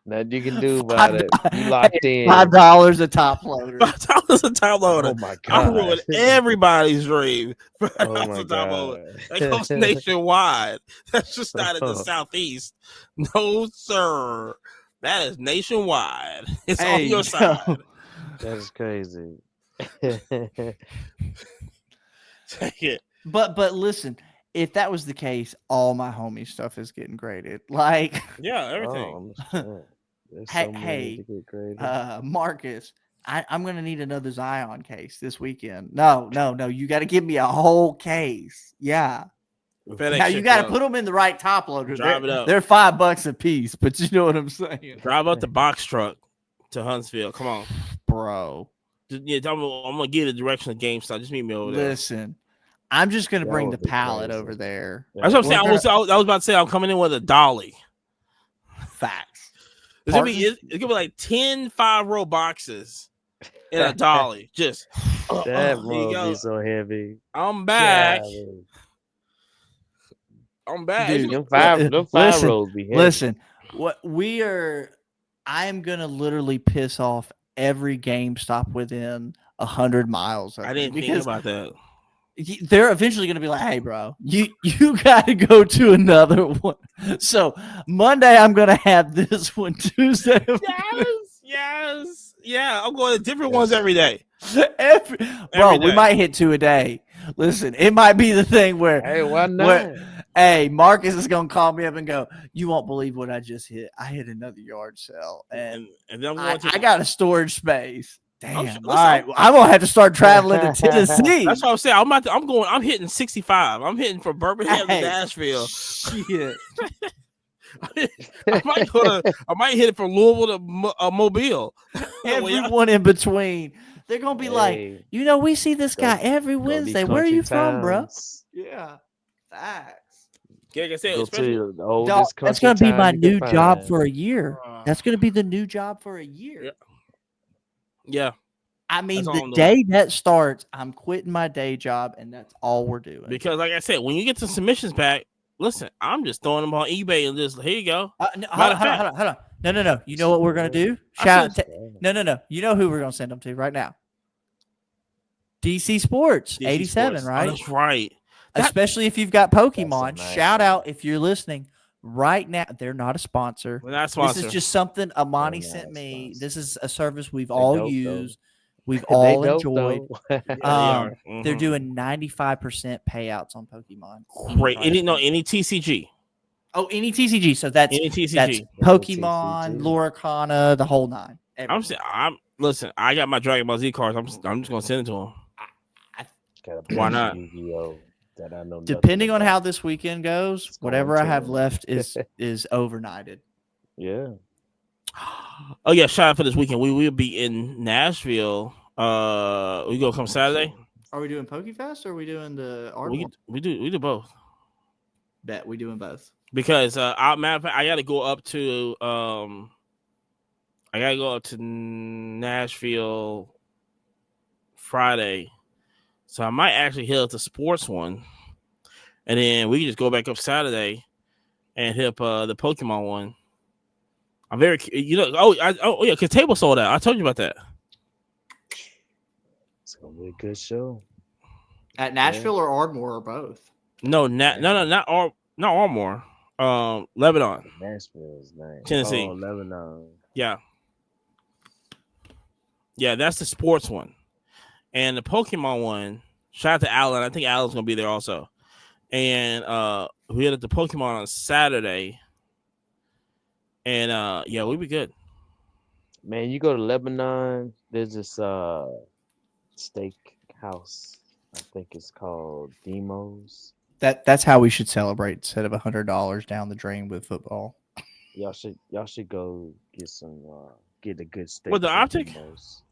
Nothing you can do about it. You locked in. $5 a top loader. $5 a top loader. Oh my god! I ruined everybody's dream. Oh my god! That goes nationwide. That's just not in the Southeast. No, sir. That is nationwide. It's on your side. That is crazy. Take it. But listen, if that was the case, all my homie stuff is getting graded. Like, yeah, everything. Hey, Marcus, I'm gonna need another Zion case this weekend. No, you got to give me a whole case. Yeah. Now you got to put them in the right top loaders. Drive it up. They're $5 a piece, but you know what I'm saying. Drive up the box truck to Huntsville. Come on, bro. Yeah, I'm gonna give the direction of GameStop. Just meet me over there. Listen, I'm just gonna bring the pallet over there. That's what I'm saying. I was about to say I'm coming in with a dolly. Facts. It's gonna be like 10 5-row boxes in a dolly. Just that will be so heavy. I'm back. Dude, them five rows be heavy. Listen, I am gonna literally piss off every GameStop within 100 miles. I didn't think about that. They're eventually going to be like, hey, bro, you got to go to another one. So Monday, I'm going to have this one. Tuesday. Yes. Yeah, I'm going to different ones every day. Every day. We might hit 2 a day. Listen, it might be the thing where, hey, why not? Hey, Marcus is going to call me up and go, you won't believe what I just hit. I hit another yard sale. And then I got a storage space. Damn. All right. I'm gonna have to start traveling to Tennessee. That's what I'm saying. I'm hitting 65. I'm hitting from Birmingham to Nashville. Shit. I might hit it from Louisville to Mobile. Everyone in between. They're gonna be like, we see this guy every Wednesday. Where are you from, bro? Yeah. Facts. Like I said, that's gonna be my new job for a year. That's gonna be the new job for a year. Yeah. I mean, the day that starts, I'm quitting my day job, and that's all we're doing. Because, like I said, when you get the submissions back, listen, I'm just throwing them on eBay and just, here you go. Hold on. No. You know what we're going to do? Shout out. No. You know who we're going to send them to right now? DC Sports, 87, right? Oh, that's right. Especially if you've got Pokemon. Shout out if you're listening. Right now, they're not a sponsor. We're not a sponsor. This is just something Amani sent me. This is a service we've all used. We've all enjoyed. They're doing 95% payouts on Pokemon. Great. Any TCG. Oh, any TCG. So that's any TCG. That's Pokemon, Loricana, the whole 9. Listen. I got my Dragon Ball Z cards. I'm just gonna send it to them. Why not? That I know depending on how this weekend goes, whatever I have left is overnighted. Yeah. Oh yeah, shout out for this weekend. We will be in Nashville. We gonna come Saturday. Are we doing PokeFest or are we doing the art? We do both. Bet we doing both. Because matter of fact, I got to go up to I gotta go up to Nashville Friday, so I might actually hit up the sports one, and then we can just go back up Saturday and hit up the Pokemon one. I'm very, oh yeah, because table sold out. I told you about that. It's gonna be a good show. At Nashville or Ardmore or both? No, not Ardmore. Lebanon. Nashville's nice. Tennessee. Oh, Lebanon. Yeah. Yeah, that's the sports one. And the Pokemon one, shout out to Alan. I think Alan's gonna be there also. And we hit at the Pokemon on Saturday. And yeah, we'll be good. Man, you go to Lebanon, there's this steak house. I think it's called Demos. That's how we should celebrate instead of $100 down the drain with football. Y'all should go get a good steak. With the Optic? Demos.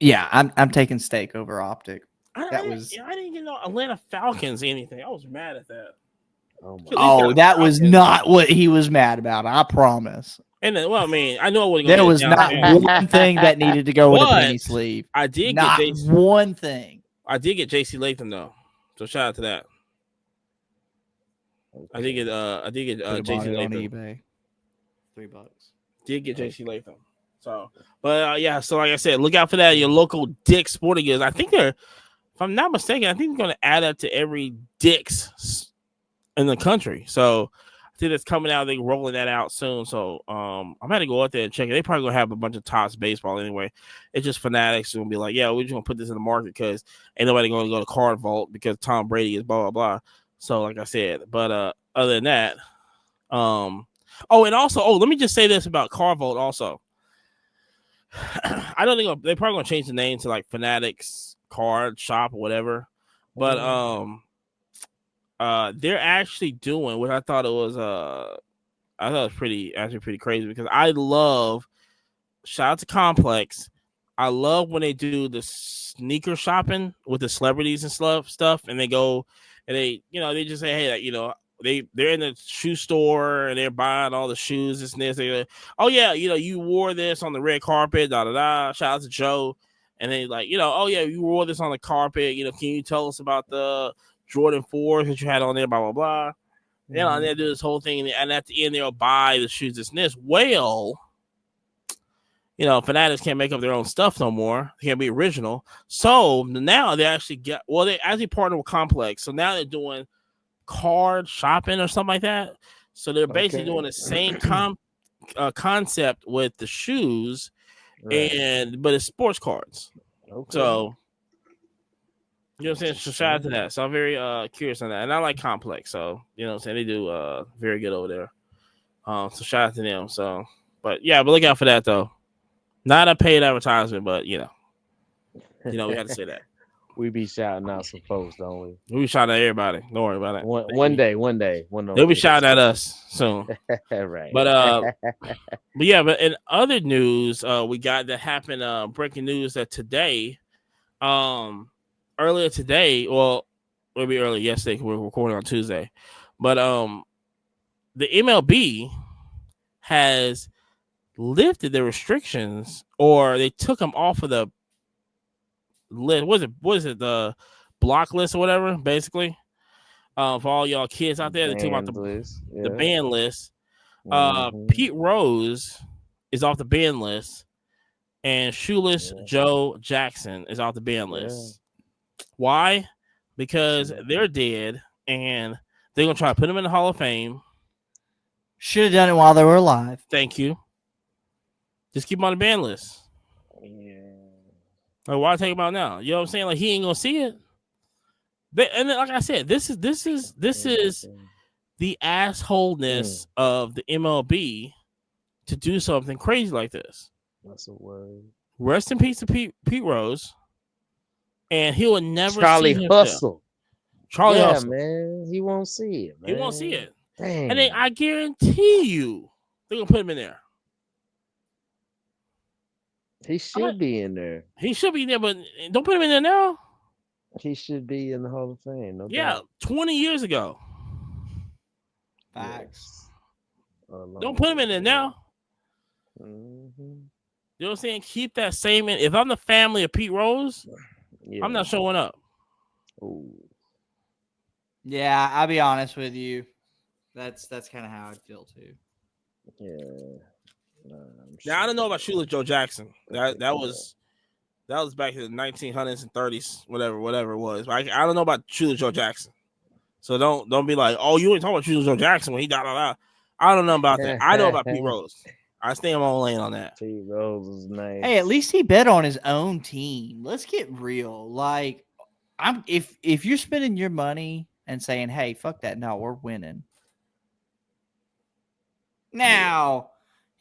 Yeah, I'm taking steak over Optic. I didn't get no Atlanta Falcons anything. I was mad at that. Oh, that was not what he was mad about. I promise. And then, well, I mean, I know it wasn't. There was not one thing that needed to go with a penny sleeve. I did not get one thing. I did get JC Latham though, so shout out to that. I did get JC Latham. eBay. $3. Did get JC Latham. So, but yeah, so like I said, look out for that. Your local Dick's Sporting Goods. I think if I'm not mistaken, I think they're going to add up to every Dick's in the country. So I think it's coming out. They're rolling that out soon. So I'm going to go out there and check it. They probably going to have a bunch of Topps baseball anyway. It's just fanatics going to be like, yeah, we're just going to put this in the market because ain't nobody going to go to Card Vault because Tom Brady is blah, blah, blah. So like I said, but other than that, and also, let me just say this about Card Vault also. I don't think they're probably going to change the name to like Fanatics Card Shop or whatever. But they're actually doing what I thought it was pretty crazy because I love, shout out to Complex. I love when they do the sneaker shopping with the celebrities and stuff, and they go and they just say, hey, they're in the shoe store and they're buying all the shoes, this and this. They're like, oh yeah, you wore this on the red carpet, da da da. Shout out to Joe. And they like, oh yeah, you wore this on the carpet. Can you tell us about the Jordan 4s that you had on there, blah blah blah. Mm-hmm. And they do this whole thing, and at the end they'll buy the shoes, this and this. Well, Fanatics can't make up their own stuff no more. They can't be original. So now they actually they actually partner with Complex. So now they're doing card shopping or something like that. So they're basically doing the same concept with the shoes, right. But it's sports cards. Okay. So you know what I'm saying? So shout out to that. So I'm very curious on that. And I like Complex. So you know what I'm saying? They do very good over there. So shout out to them. So but look out for that though. Not a paid advertisement, but we had to say that. We be shouting out some folks, don't we? We be shouting at everybody. Don't worry about it. One day. They'll be shouting at us soon. Right. But in other news, we got that happened. Breaking news that today, earlier today, well, maybe earlier yesterday. We're recording on Tuesday, but the MLB has lifted the restrictions, or they took them off of the list. What is it? The block list or whatever, basically. For all y'all kids out there, they took about the ban list. Mm-hmm. Pete Rose is off the ban list, and Shoeless Joe Jackson is off the ban list. Why? Because they're dead, and they're gonna try to put them in the Hall of Fame. Should have done it while they were alive. Thank you. Just keep them on the ban list. Yeah. Like, why take him out now? You know what I'm saying? Like, he ain't gonna see it. And then, like I said, this is the assholeness of the MLB to do something crazy like this. That's a word. Rest in peace to Pete Rose, and he will never Charlie see Hustle. Charlie Hustle, man, he won't see it. Man. He won't see it. Dang. And then I guarantee you, they're gonna put him in there. He should be in there. He should be there, but don't put him in there now. He should be in the Hall of Fame. No doubt. 20 years ago. Facts. Don't put him in there now. You know what I'm saying? Keep that same. If I'm the family of Pete Rose, I'm not showing up. Ooh. Yeah, I'll be honest with you. That's kind of how I feel too. Yeah. Now I don't know about Shoeless Joe Jackson. That was back in the 1900s and 30s, whatever it was. I don't know about Shoeless Joe Jackson. So don't be like, oh, you ain't talking about Shoeless Joe Jackson when he got. I don't know about that. I know about Pete Rose. I stay in my own lane on that. Pete Rose is nice. Hey, at least he bet on his own team. Let's get real. Like, if you're spending your money and saying, "Hey, fuck that," no, we're winning. Now,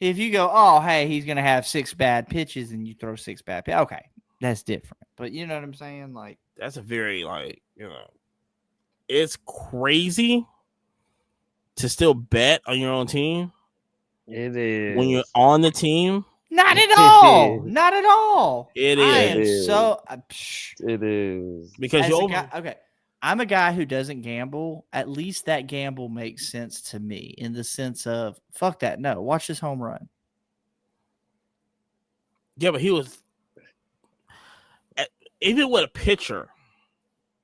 if you go, "Oh, hey, he's gonna have 6 bad pitches," and you throw 6 bad pitches, okay, that's different. But you know what I'm saying? Like, that's a very it's crazy to still bet on your own team. It is when you're on the team. Not at all. Not at all. It is. It is because okay. I'm a guy who doesn't gamble. At least that gamble makes sense to me in the sense of fuck that. No, watch this home run. Yeah, but he was even with a pitcher.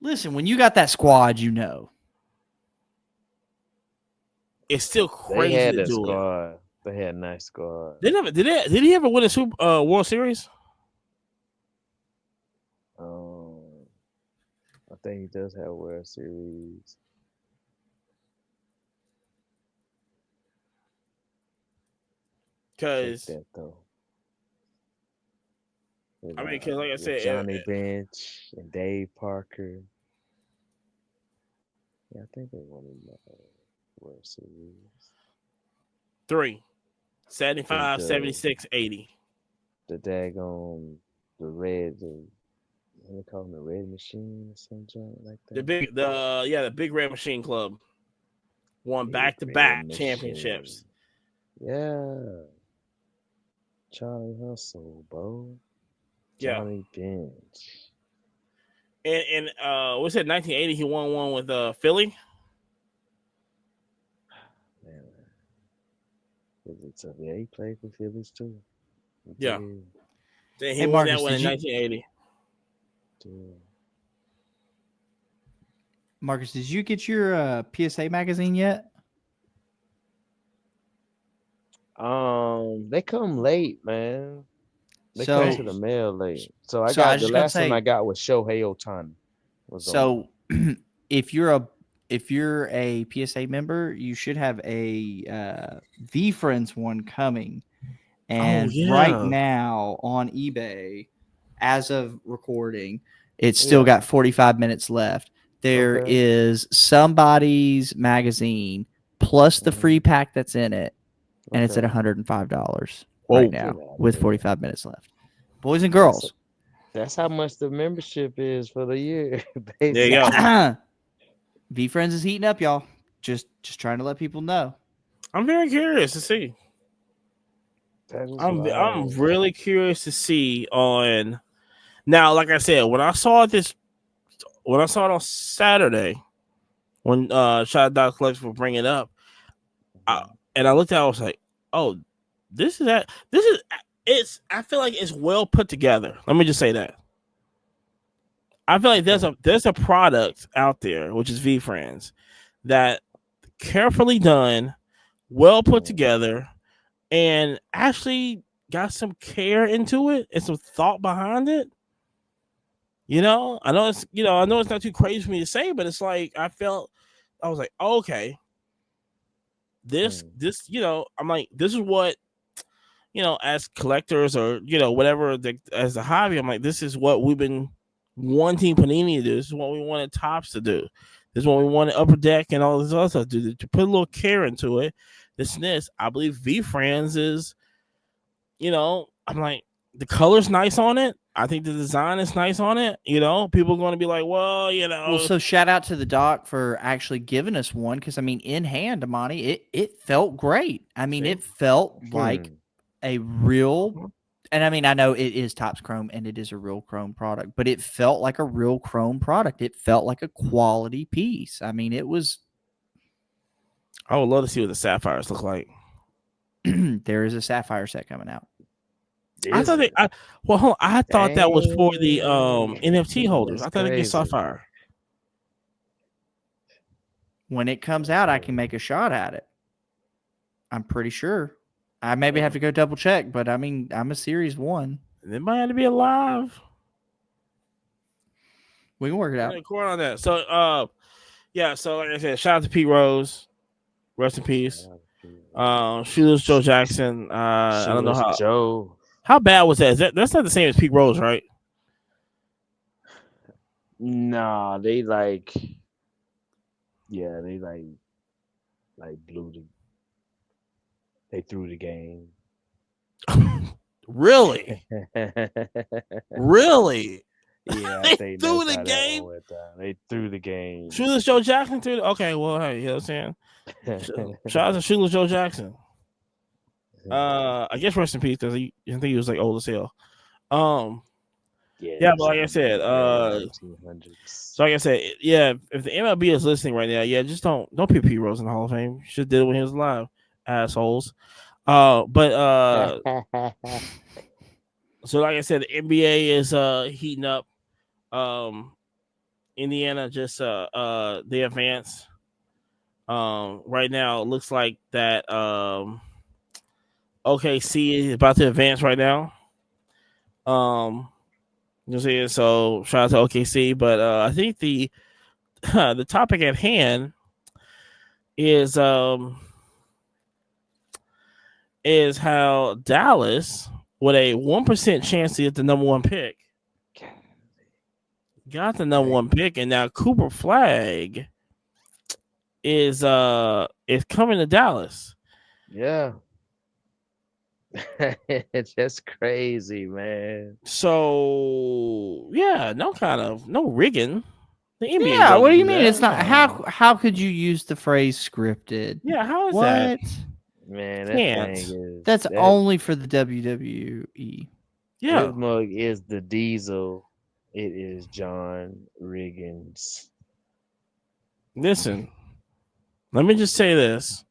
Listen, when you got that squad, you know. It's still crazy to do it. They had a nice squad. Did he ever win a World Series? I think he does have a World Series. Because I mean, because like I said, Johnny Bench and Dave Parker. Yeah, I think they won the World Series. 3, 75, 76, 80. The daggone the what they call them, the Red Machine or something like that. The Big Red Machine Club won back-to-back championships. Yeah. Charlie Hustle, bro. Johnny Bench. And what's that? 1980, he won one with Philly. Man, yeah, he played for Phillies too. Yeah. Then he won that one in 1980. Marcus, did you get your PSA magazine yet? They come late, man. They come to the mail late. So I got the last one I got was Shohei Ohtani. So if you're a PSA member, you should have a VeeFriends one coming. And right now on eBay, as of recording, it's still got 45 minutes left. There is somebody's magazine plus the free pack that's in it, and it's at $105 right now with 45 minutes left. Boys and girls. That's how much the membership is for the year. There you go. VeeFriends is heating up, y'all. Just trying to let people know. I'm very curious to see. I'm really curious to see on now. Like I said, when I saw it on Saturday, when shout out Doc Flex for bringing it up, and I looked at it, I was like, oh, I feel like it's well put together. Let me just say that. I feel like there's a product out there, which is VeeFriends, that carefully done, well put together, and actually got some care into it and some thought behind it. I know it's not too crazy for me to say, but it's like I was like, oh, okay. This, I'm like, this is what, as collectors or, whatever, as a hobby, I'm like, this is what we've been wanting Panini to do. This is what we wanted Topps to do. This is what we wanted Upper Deck and all this other stuff to do, to put a little care into it. This and this. I believe VeeFriends is, I'm like, the color's nice on it. I think the design is nice on it. People are going to be like, well, Well, so shout out to the doc for actually giving us one. Cause I mean, in hand, Amani, it felt great. I mean, it felt like a real, and I mean, I know it is Topps Chrome and it is a real Chrome product, but it felt like a real Chrome product. It felt like a quality piece. I mean, it was. I would love to see what the sapphires look like. there is a Sapphire set coming out. I thought I thought that was for the NFT holders. I thought they get Sapphire. When it comes out, I can make a shot at it. I'm pretty sure. I maybe have to go double check, but I mean, I'm a Series 1. It might have to be alive. We can work it out. Record on that. So, yeah. So, like I said, shout out to Pete Rose. Rest in peace. Shoeless Joe Jackson. I don't know how bad was that? That's not the same as Pete Rose, right? Nah, they like blew the. They threw the game. Really? Really? Yeah, they threw the game. They threw the game. Shoeless Joe Jackson threw it. Okay, well, hey, you know what I'm saying? Shout out to Shoeless Joe Jackson. I guess rest in peace because I think he was like old as hell. Yeah, but like I said, so like I said, yeah, if the MLB is listening right now, yeah, just don't put Pete Rose in the Hall of Fame. You should have did it when he was alive, assholes. But so like I said, the NBA is heating up. Indiana just they advance. Right now it looks like that OKC is about to advance right now. You see, so shout out to OKC, but I think the topic at hand is how Dallas, with a 1% chance to get the number 1 pick, got the number 1 pick, and now Cooper Flag is coming to Dallas. Yeah. It's just crazy, man. So yeah, no rigging. The NBA yeah, what do you mean? It's not how could you use the phrase scripted? Yeah, how is that? Man, that's only for the WWE. Yeah, this mug is the Diesel. It is John Riggins. Listen, let me just say this.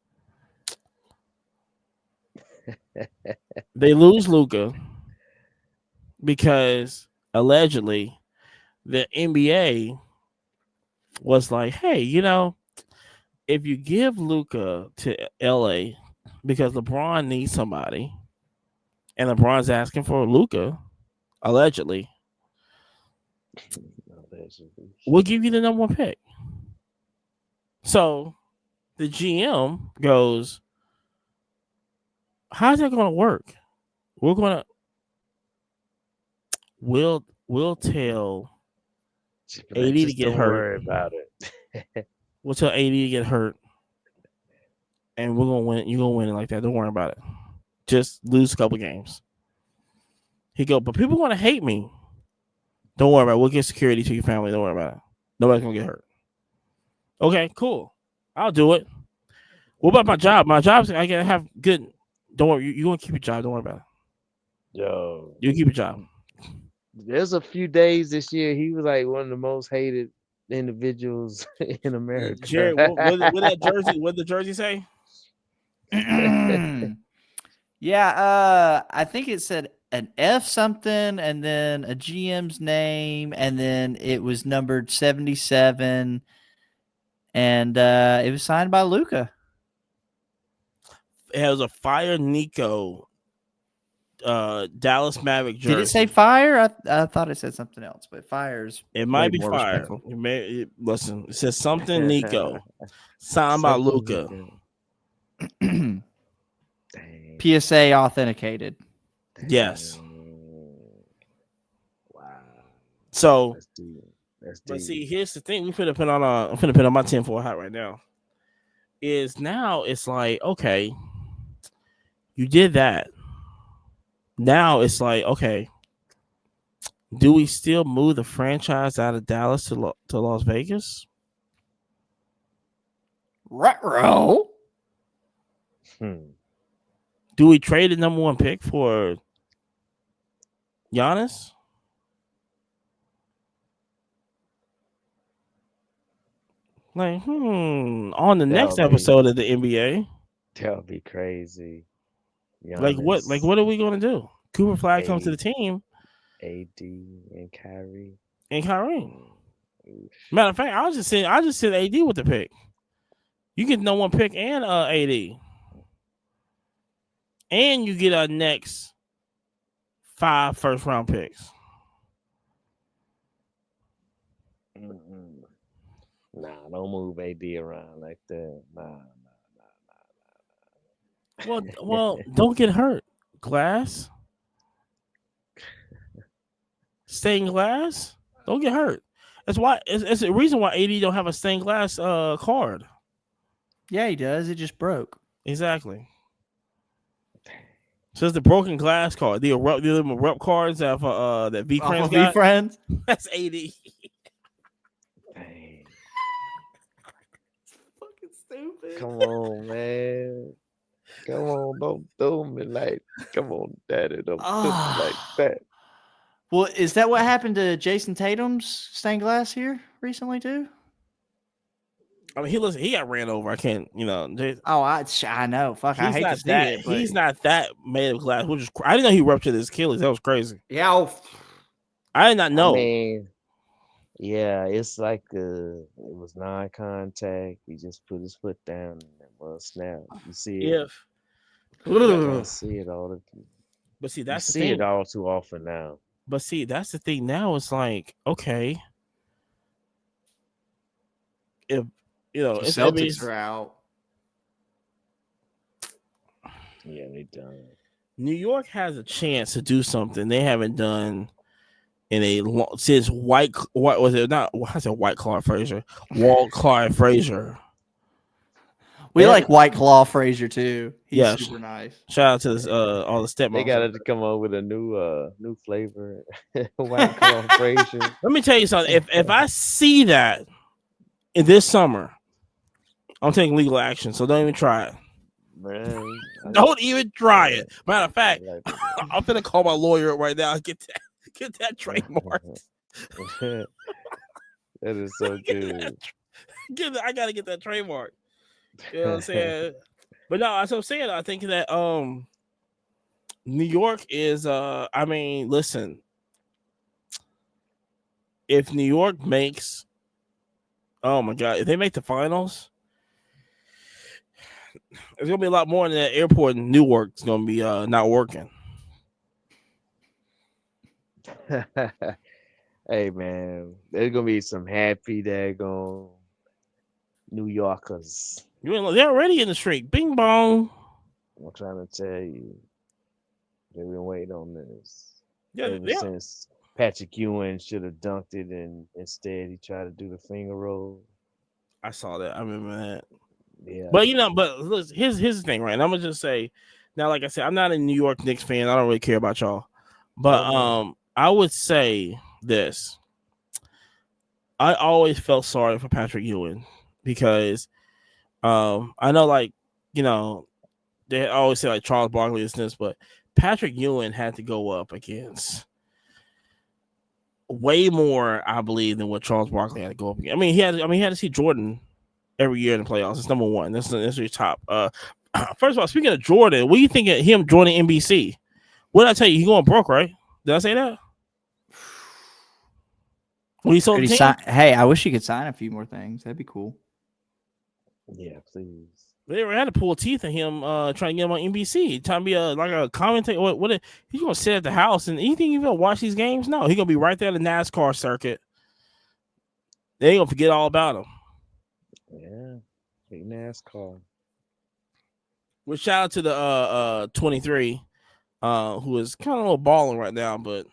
They lose Luka because allegedly the NBA was like, hey, if you give Luka to LA because LeBron needs somebody and LeBron's asking for Luka, allegedly, we'll give you the number 1 pick. So the GM goes, how's that going to work? We'll tell AD to get hurt. Worry about it. We'll tell AD to get hurt, and we're gonna win. You're gonna win it like that. Don't worry about it. Just lose a couple games. He go, but people want to hate me. Don't worry about it. We'll get security to your family. Don't worry about it. Nobody's gonna get hurt. Okay, cool. I'll do it. What about my job? My job's I gotta have good. Don't worry. You gonna keep your job. Don't worry about it. Yo, you keep your job. There's a few days this year he was like one of the most hated individuals in America. Jared, what the jersey say? Yeah, I think it said an F something and then a GM's name and then it was numbered 77 and it was signed by Luka. It has a Fire Nico Dallas Maverick jersey. Did it say Fire? I thought it said something else, but Fire's it might be Fire. Listen, it says something Nico. Signed by Luka. PSA authenticated. Yes. Wow. So but see, here's the thing. I'm finna put on my 10-4 hat right now. Is now it's like, okay, you did that. Now it's like, okay, do we still move the franchise out of Dallas to Las Vegas? Ruh-roh. Do we trade the number 1 pick for Giannis? Like, on the next episode of the NBA. That'll be crazy. Like what? Like what are we gonna do? Cooper Flag comes to the team. AD and Kyrie. Matter of fact, I just send AD with the pick. You get no one pick and AD, and you get our next 5 first-round picks. Nah, don't move AD around like that. Nah. Well, don't get hurt, Glass. Stained glass. Don't get hurt. That's why. It's the reason why AD don't have a stained glass card. Yeah, he does. It just broke. Exactly. So it's the broken glass card. The erupt cards that that V-Friends got. V-Friends? That's AD. Dang. Fucking stupid. Come on, man. Come on, don't do me like. Come on, Daddy, don't do me like that. Well, is that what happened to Jason Tatum's stained glass here recently too? I mean, he got ran over. I can't, I know. Fuck, I hate to see it. But he's not that made of glass. I didn't know he ruptured his Achilles. That was crazy. Yeah, I did not know. I mean, yeah, it's like it was non-contact. He just put his foot down and it was snap. You see it? I see it all the time. But see, that's you see it all too often now. But see, that's the thing now. It's like, okay, if if Celtics are out, yeah, they done. New York has a chance to do something they haven't done in since White Claw Frazier, Walt Clyde Frazier. We like White Claw Frazier too. He's super nice. Shout out to this, all the stepmoms. They got to come up with a new flavor. White Claw Frazier. Let me tell you something. If I see that in this summer, I'm taking legal action. So don't even try it. Man, don't even try it. Matter of fact, I'm gonna call my lawyer right now and get that trademark. That is so good. I gotta get that trademark. You know what I'm saying? But no, as I'm saying, I think that New York is I mean, listen, if New York makes, oh my God, if they make the finals, there's gonna be a lot more in that airport in Newark. It's gonna be not working. Hey man, there's gonna be some happy daggone New Yorkers. They're already in the streak. Bing bong. I'm trying to tell you, they've been waiting on this. Ever since Patrick Ewing should have dunked it, and instead he tried to do the finger roll. I saw that. I remember that. Yeah. But listen, here's the thing, right? And I'm gonna just say, now, like I said, I'm not a New York Knicks fan. I don't really care about y'all. But I would say this. I always felt sorry for Patrick Ewing because I know, like, they always say like Charles Barkley is this, but Patrick Ewing had to go up against way more, I believe, than what Charles Barkley had to go up against. He had to see Jordan every year in the playoffs. It's number one. That's your top. First of all, speaking of Jordan, what do you think of him joining NBC? What did I tell you? He going broke, right? Did I say that? When he sold the team? Hey, I wish he could sign a few more things. That'd be cool. Yeah, please. They had to pull teeth in him trying to get him on NBC. Trying to be like a commentator. What he's gonna sit at the house and anything you gonna watch these games? No, he's gonna be right there in the NASCAR circuit. They ain't gonna forget all about him. Yeah, big NASCAR. Well, shout out to the 23, who is kind of a little balling right now, but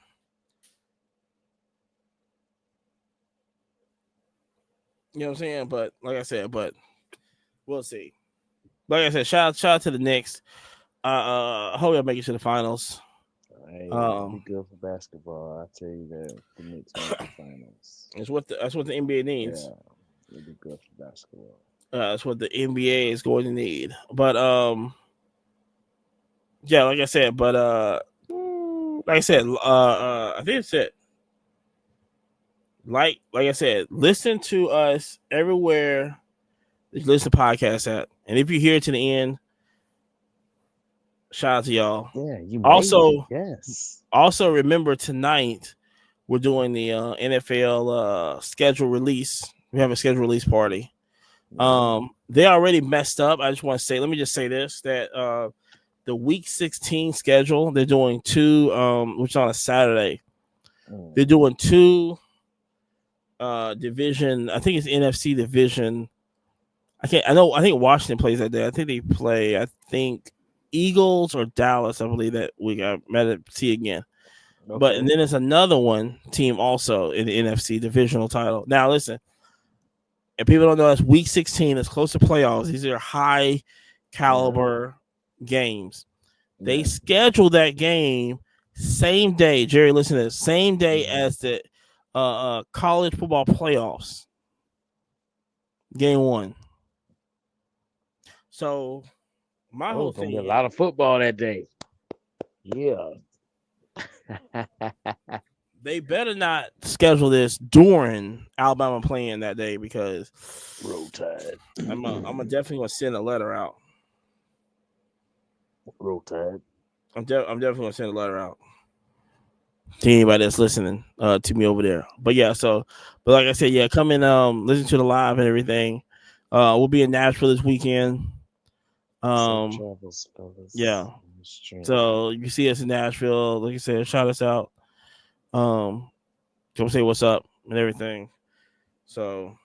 you know what I'm saying. But like I said, we'll see. Like I said, shout out to the Knicks. Hope y'all make it to the finals. Hey, be good for basketball. I tell you that the Knicks make the finals. That's what the NBA needs. Yeah, it'll be good for basketball. That's what the NBA is going to need. But yeah, like I said, I think it's it. Like I said, listen to us everywhere. Listen to podcasts at, and if you're here to the end, Shout out to y'all. Yeah, you also remember tonight we're doing the NFL schedule release. We have a schedule release party. They already messed up. I just want to say, let me just say this, that the week 16 schedule, they're doing 2 which is on a Saturday. They're doing 2 division, I think it's NFC division. I think Washington plays that day. I think they play, Eagles or Dallas, I believe, that we got to see again. Okay. But and then there's another team also in the NFC divisional title. Now listen, and people don't know that's week 16. It's close to playoffs. These are high caliber games. They schedule that game same day. Jerry, listen to this. Same day as the college football playoffs. Game 1. So my whole thing, a lot of football that day. Yeah. They better not schedule this during Alabama playing that day, because Roll Tide. I'm definitely gonna send a letter out. Roll Tide. I'm definitely gonna send a letter out to anybody that's listening to me over there. But yeah, but like I said, yeah, come and listen to the live and everything. We'll be in Nashville this weekend. Yeah. So you see us in Nashville, like I said, shout us out. Come say what's up and everything. So,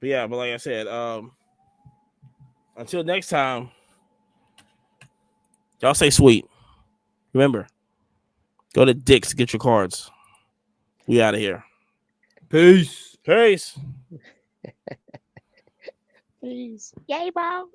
but like I said, until next time, y'all stay sweet. Remember, go to Dick's to get your cards. We out of here. Peace. Peace. Peace. Yay, bro.